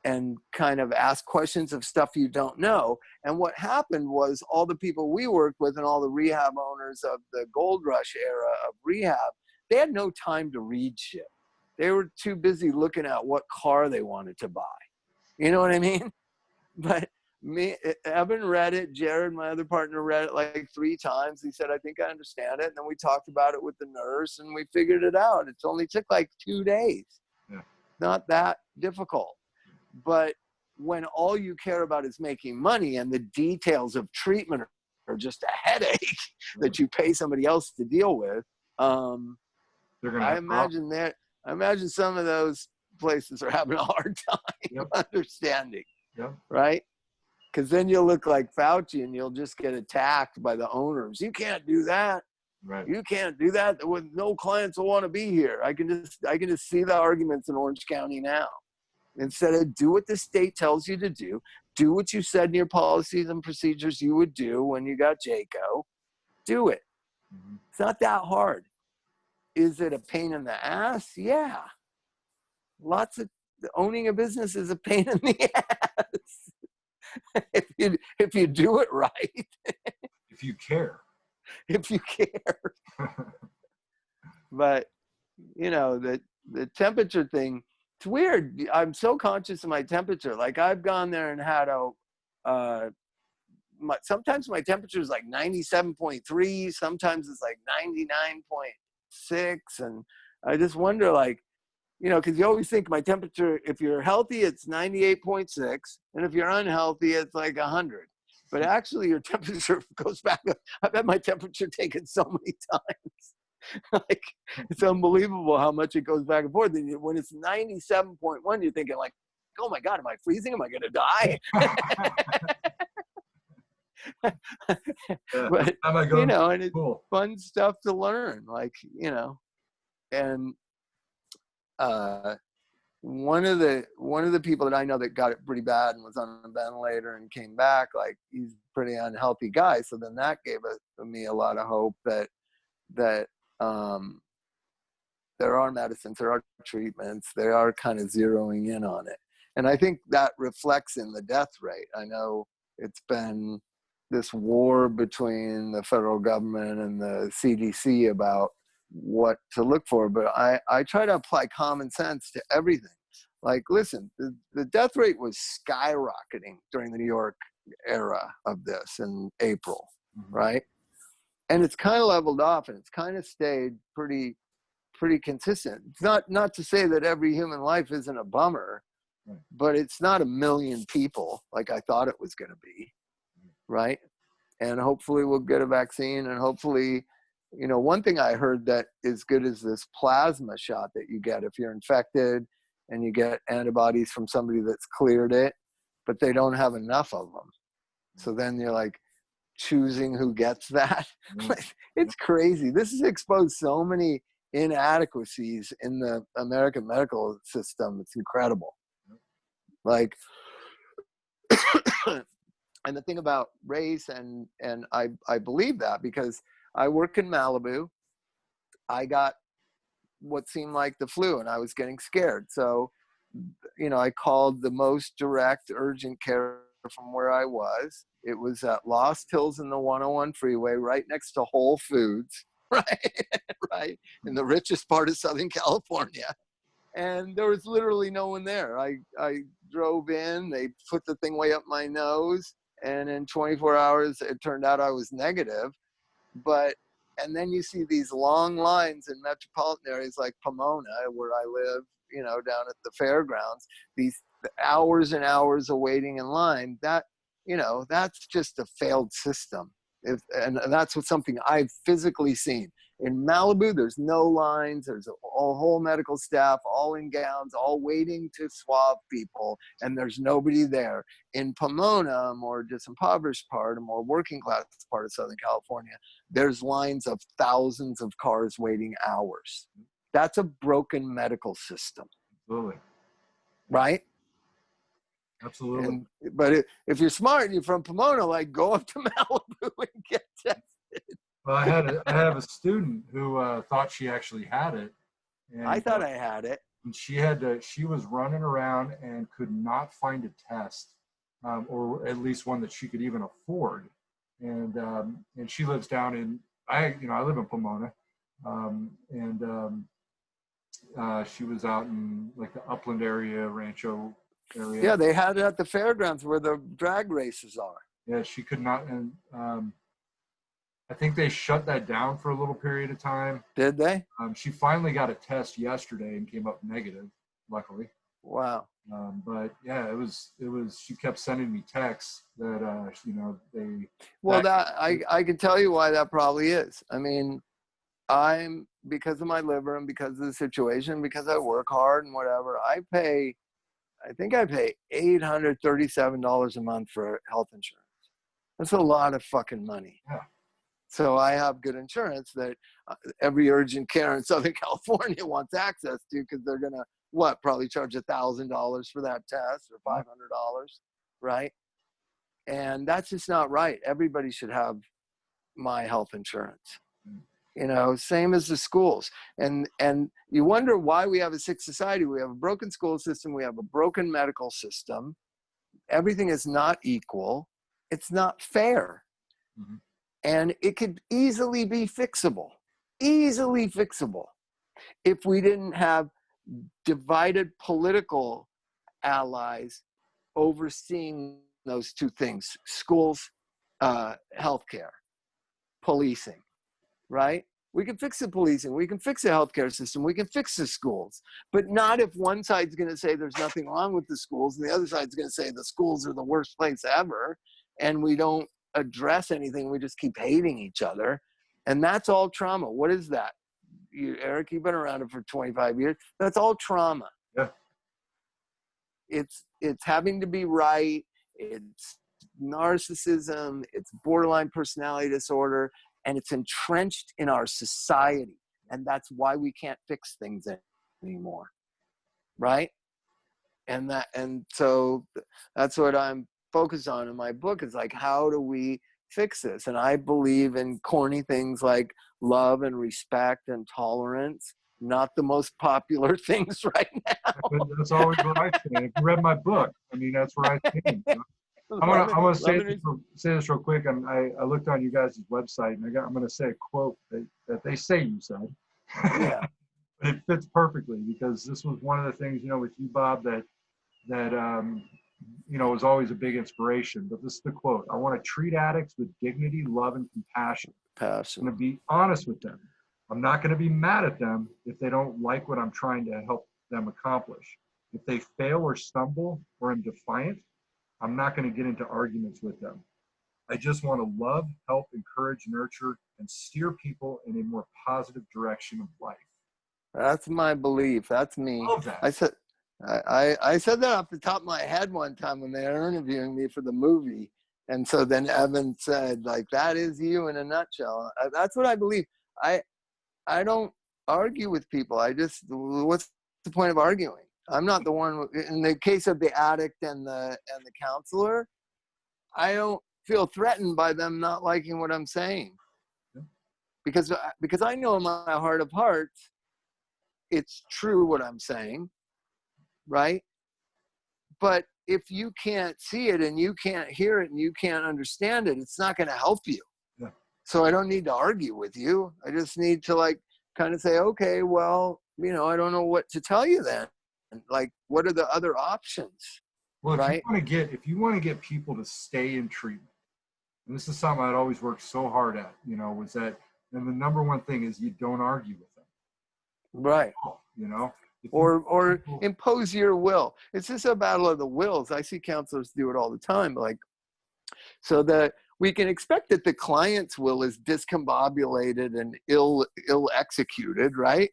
and kind of ask questions of stuff you don't know. And what happened was all the people we worked with and all the rehab owners of the gold rush era of rehab, they had no time to read shit. They were too busy looking at what car they wanted to buy. You know what I mean? But Evan read it. Jared, my other partner, read it like 3 times. He said, I think I understand it. And then we talked about it with the nurse and we figured it out. It only took like 2 days. Yeah. Not that difficult. But when all you care about is making money and the details of treatment are just a headache that you pay somebody else to deal with, I imagine some of those places are having a hard time understanding, right? Because then you'll look like Fauci and you'll just get attacked by the owners. You can't do that. Right. You can't do that. With no clients will want to be here. I can just see the arguments in Orange County now. Instead of do what the state tells you to do what you said in your policies and procedures you would do when you got JACO, do it. Mm-hmm. It's not that hard. Is it a pain in the ass? Yeah. Owning a business is a pain in the ass. if you do it right. If you care. If you care. But, the temperature thing, it's weird. I'm so conscious of my temperature. Like, I've gone there and had sometimes my temperature is like 97.3. Sometimes it's like 99.6. And I just wonder, like, because you always think my temperature, if you're healthy, it's 98.6. And if you're unhealthy, it's like 100. But actually, your temperature goes back. I've had my temperature taken so many times. Like, it's unbelievable how much it goes back and forth. And when it's 97.1, you're thinking like, oh my God, am I freezing? Am I going to die? But, and it's fun stuff to learn, like, and one of the people that I know that got it pretty bad and was on a ventilator and came back, like, he's a pretty unhealthy guy. So then that gave me a lot of hope that there are medicines, there are treatments, they are kind of zeroing in on it. And I think that reflects in the death rate. I know it's been this war between the federal government and the CDC about what to look for, but I try to apply common sense to everything. Like, listen, the death rate was skyrocketing during the New York era of this in April, right? And it's kind of leveled off and it's kind of stayed pretty consistent. It's not to say that every human life isn't a bummer, but it's not 1 million people like I thought it was going to be, right? And hopefully we'll get a vaccine, and hopefully, one thing I heard that is good is this plasma shot that you get if you're infected and you get antibodies from somebody that's cleared it, but they don't have enough of them. So then you're like choosing who gets that. It's crazy. This has exposed so many inadequacies in the American medical system. It's incredible. Like, and the thing about race, and I believe that because I work in Malibu, I got what seemed like the flu and I was getting scared. So, I called the most direct urgent care from where I was. It was at Lost Hills in the 101 freeway, right next to Whole Foods, right? Right. In the richest part of Southern California. And there was literally no one there. I drove in, they put the thing way up my nose, and in 24 hours, it turned out I was negative. And then you see these long lines in metropolitan areas like Pomona, where I live, down at the fairgrounds, these hours and hours of waiting in line. That's just a failed system. And that's something I've physically seen. In Malibu, there's no lines. There's a whole medical staff, all in gowns, all waiting to swab people, and there's nobody there. In Pomona, a more disimpoverished part, a more working class part of Southern California, there's lines of thousands of cars waiting hours. That's a broken medical system. Absolutely. Right? Absolutely. But if you're smart and you're from Pomona, like, go up to Malibu and get tested. Well, I have a student who thought she actually had it. And, I thought I had it. And she was running around and could not find a test, or at least one that she could even afford. And she lives down in, I live in Pomona. She was out in like the Upland area, Rancho area. Yeah, they had it at the fairgrounds where the drag races are. Yeah, she could not. And I think they shut that down for a little period of time. Did they? She finally got a test yesterday and came up negative, luckily. Wow. But yeah, it was. She kept sending me texts that they. Well, I can tell you why that probably is. I mean, because of my liver and because of the situation, because I work hard and whatever, I pay $837 a month for health insurance. That's a lot of fucking money. Yeah. So I have good insurance that every urgent care in Southern California wants access to, because they're going to, probably charge $1,000 for that test, or $500, right? And that's just not right. Everybody should have my health insurance. Same as the schools. And you wonder why we have a sick society. We have a broken school system. We have a broken medical system. Everything is not equal. It's not fair. Mm-hmm. And it could easily be fixable, if we didn't have divided political allies overseeing those two things: schools, healthcare, policing, right? We can fix the policing, we can fix the healthcare system, we can fix the schools, but not if one side's going to say there's nothing wrong with the schools and the other side's going to say the schools are the worst place ever, and we don't address anything. We just keep hating each other. And that's all trauma. What is that? Eric, you've been around it for 25 years. That's all trauma. Yeah. It's having to be right. It's narcissism. It's borderline personality disorder. And it's entrenched in our society. And that's why we can't fix things anymore. Right? And so that's what I'm focused on in my book, is like, how do we fix this? And I believe in corny things like love and respect and tolerance, not the most popular things right now. That's always what I say. If you read my book, that's where I stand. I want to say this real quick. I looked on you guys' website, and I'm going to say a quote that they say you said. Yeah. But it fits perfectly, because this was one of the things, with you, Bob, that was always a big inspiration. But this is the quote: "I want to treat addicts with dignity, love, and compassion. I'm going to be honest with them. I'm not going to be mad at them if they don't like what I'm trying to help them accomplish. If they fail or stumble or am defiant, I'm not going to get into arguments with them. I just want to love, help, encourage, nurture, and steer people in a more positive direction of life." That's my belief. That's me. Love that. I said that off the top of my head one time when they were interviewing me for the movie. And so then Evan said, like, that is you in a nutshell. That's what I believe. I don't argue with people. What's the point of arguing? I'm not the one. In the case of the addict and the counselor, I don't feel threatened by them not liking what I'm saying. Because I know in my heart of hearts, it's true what I'm saying, right? But if you can't see it and you can't hear it and you can't understand it, it's not going to help you. Yeah. So I don't need to argue with you. I just need to kind of say, okay, well, I don't know what to tell you then. Like, what are the other options? Well, right? if you want to get people to stay in treatment, and this is something I'd always worked so hard at, was that, and the number one thing is you don't argue with them. Right. Or impose your will. It's just a battle of the wills. I see counselors do it all the time. Like, so that we can expect that the client's will is discombobulated and ill executed, right?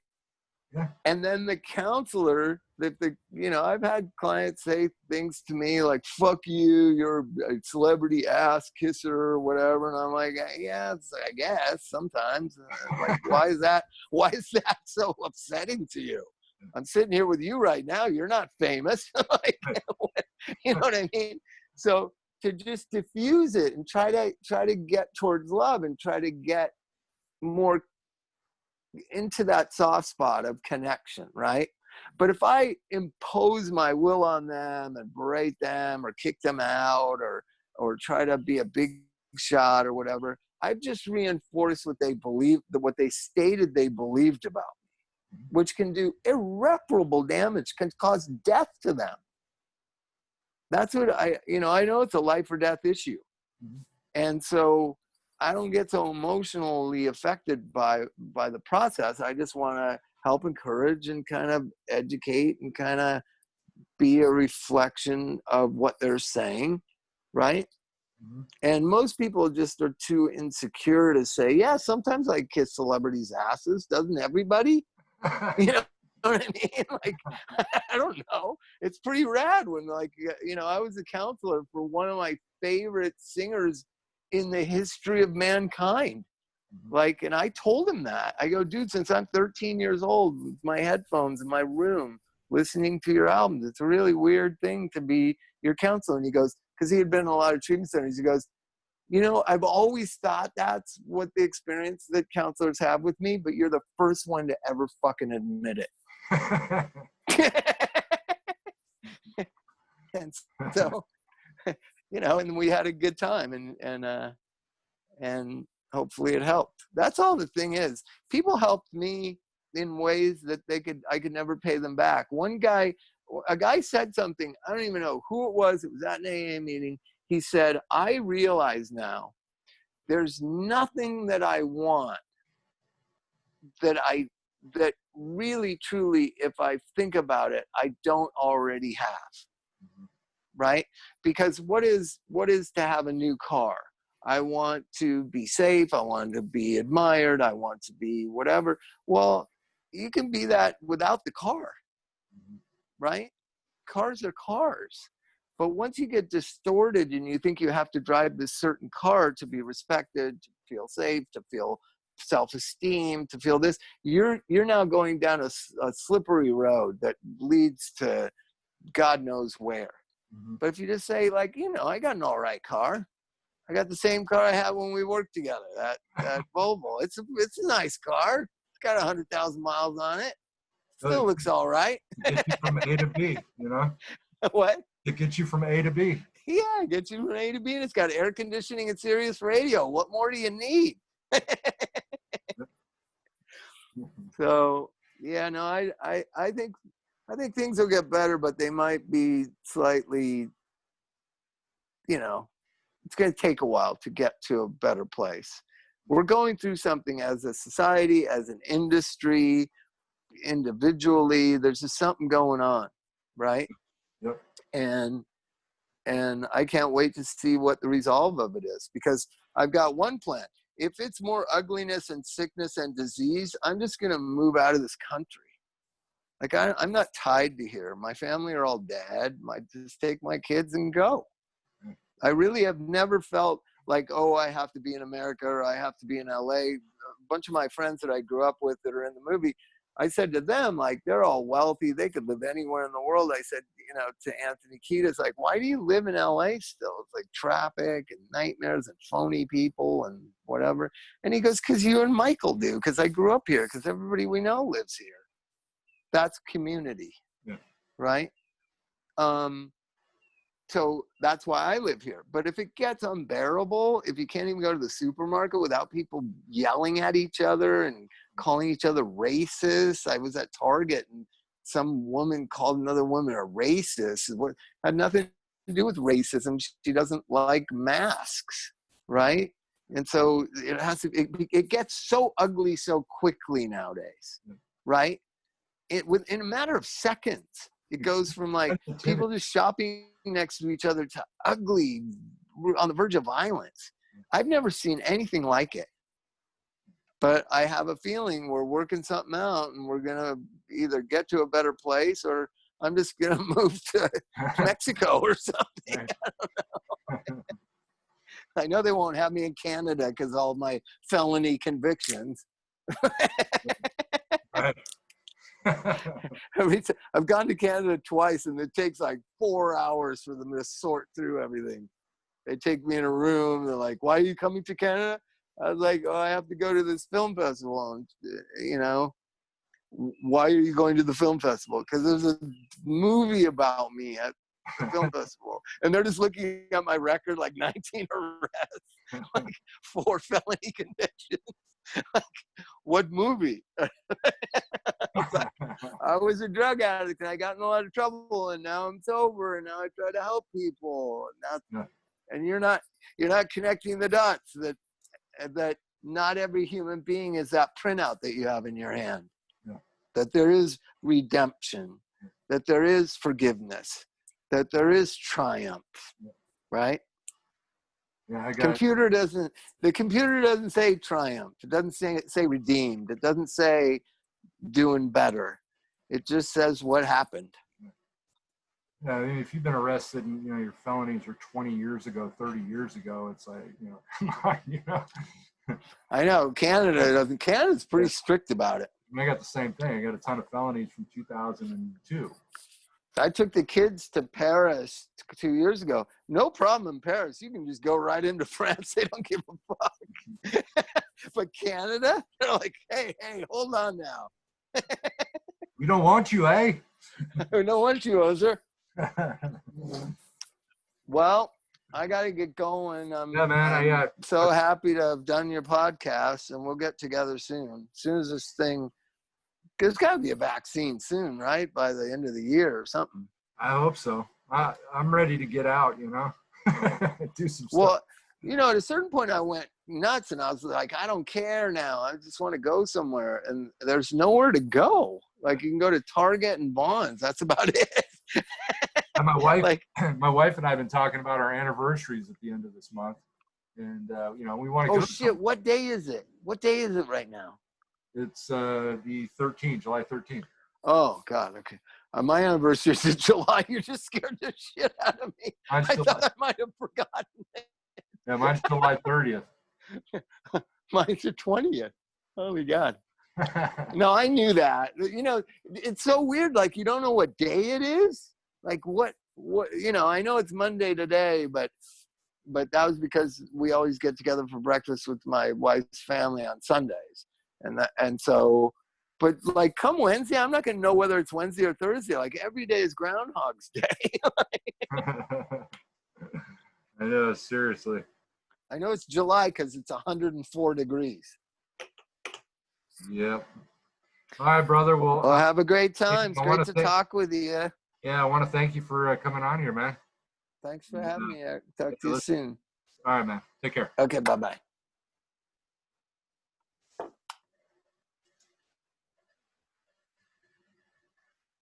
Yeah. And then the counselor, I've had clients say things to me like, fuck you, you're a celebrity ass kisser or whatever. And I'm like, yeah, I guess sometimes. Like, why is that so upsetting to you? I'm sitting here with you right now. You're not famous. Like, you know what I mean? So to just diffuse it and try to get towards love and try to get more into that soft spot of connection, right? But if I impose my will on them and berate them or kick them out or try to be a big shot or whatever, I've just reinforced what they believed, what they stated they believed about me, which can do irreparable damage, can cause death to them. That's what I know it's a life or death issue. Mm-hmm. And so I don't get so emotionally affected by the process. I just want to help encourage and kind of educate and kind of be a reflection of what they're saying, right? Mm-hmm. And most people just are too insecure to say, yeah, sometimes I kiss celebrities' asses. Doesn't everybody? You know what I mean? Like, I don't know. It's pretty rad when, like, I was a counselor for one of my favorite singers in the history of mankind. Like, and I told him that. I go, dude, since I'm 13 years old with my headphones in my room listening to your albums, it's a really weird thing to be your counselor. And he goes, because he had been in a lot of treatment centers, he goes, I've always thought that's what the experience that counselors have with me, but you're the first one to ever fucking admit it. And so, and we had a good time and hopefully it helped. That's all the thing is. People helped me in ways that I could never pay them back. A guy said something, I don't even know who it was at an AA meeting. He said, I realize now there's nothing that I want that really, truly, if I think about it, I don't already have. Mm-hmm. Right? Because what is to have a new car? I want to be safe. I want to be admired. I want to be whatever. Well, you can be that without the car, right? Cars are cars. But once you get distorted and you think you have to drive this certain car to be respected, to feel safe, to feel self-esteem, to feel this, you're now going down a slippery road that leads to God knows where. Mm-hmm. But if you just say, like, I got an all right car. I got the same car I had when we worked together, that Volvo. It's a nice car. It's got 100,000 miles on it. Still looks all right. Get you from A to B, What? It gets you from A to B. Yeah, it gets you from A to B, and it's got air conditioning and Sirius radio. What more do you need? So, yeah, no, I think things will get better, but they might be slightly, it's going to take a while to get to a better place. We're going through something as a society, as an industry, individually. There's just something going on, right? Yep. And I can't wait to see what the resolve of it is, because I've got one plan. If it's more ugliness and sickness and disease, I'm just going to move out of this country. Like, I'm not tied to here. My family are all dead. I just take my kids and go. I really have never felt like, oh, I have to be in America or I have to be in LA. A bunch of my friends that I grew up with that are in the movie, I said to them, like, they're all wealthy. They could live anywhere in the world. I said, to Anthony Kiedis, like, why do you live in LA still? It's like traffic and nightmares and phony people and whatever. And he goes, because you and Michael do, because I grew up here, because everybody we know lives here. That's community, yeah. Right? So that's why I live here. But if it gets unbearable, if you can't even go to the supermarket without people yelling at each other and calling each other racist. I was at Target and some woman called another woman a racist. What had nothing to do with racism. She doesn't like masks, right? And so it gets so ugly so quickly nowadays, right? Within a matter of seconds, it goes from like people just shopping next to each other to ugly, on the verge of violence. I've never seen anything like it. But I have a feeling we're working something out and we're going to either get to a better place or I'm just going to move to Mexico or something. I don't know. I know they won't have me in Canada because all my felony convictions. Right. I've gone to Canada twice and it takes like 4 hours for them to sort through everything. They take me in a room. They're like, why are you coming to Canada? I was like, oh, I have to go to this film festival. And, you know, why are you going to the film festival? Because there's a movie about me at the film festival. And they're just looking at my record, like 19 arrests, like 4 felony convictions. Like, what movie? I was a drug addict and I got in a lot of trouble and now I'm sober and now I try to help people. And you're not connecting the dots that not every human being is that printout that you have in your hand. Yeah. That there is redemption, that there is forgiveness, that there is triumph, right? Yeah, I got the computer doesn't say triumph. It doesn't say redeemed. It doesn't say doing better. It just says what happened. Yeah, I mean, if you've been arrested and your felonies are 20 years ago, 30 years ago, it's like, come on, I know Canada's pretty strict about it. I got the same thing. I got a ton of felonies from 2002. I took the kids to Paris 2 years ago. No problem in Paris. You can just go right into France. They don't give a fuck. But Canada, they're like, hey, hold on now. We don't want you, eh? We don't want you, Ozer. Well, I got to get going. Yeah, man. I'm so happy to have done your podcast, and we'll get together soon. As soon as this thing, there's got to be a vaccine soon, right? By the end of the year or something. I hope so. I'm ready to get out, do some stuff. Well, at a certain point I went nuts and I was like, I don't care now. I just want to go somewhere. And there's nowhere to go. Like you can go to Target and Vons. That's about it. And my wife and I have been talking about our anniversaries at the end of this month. And, we want to go. Oh, shit. What day is it? What day is it right now? It's the 13th, July 13th. Oh, God. Okay. My anniversary is in July. You just scared the shit out of me. I thought I might have forgotten it. Yeah, mine's July 30th. Mine's the 20th. Holy God. No, I knew that. It's so weird. Like, you don't know what day it is. Like, what, I know it's Monday today, but that was because we always get together for breakfast with my wife's family on Sundays. And so, but like come Wednesday, I'm not going to know whether it's Wednesday or Thursday. Like every day is Groundhog's Day. I know, seriously. I know it's July because it's 104 degrees. Yep. All right, brother. Well, have a great time. It's great to talk with you. Yeah, I want to thank you for coming on here, man. Thanks for having me. Talk to you soon. All right, man. Take care. Okay, bye-bye.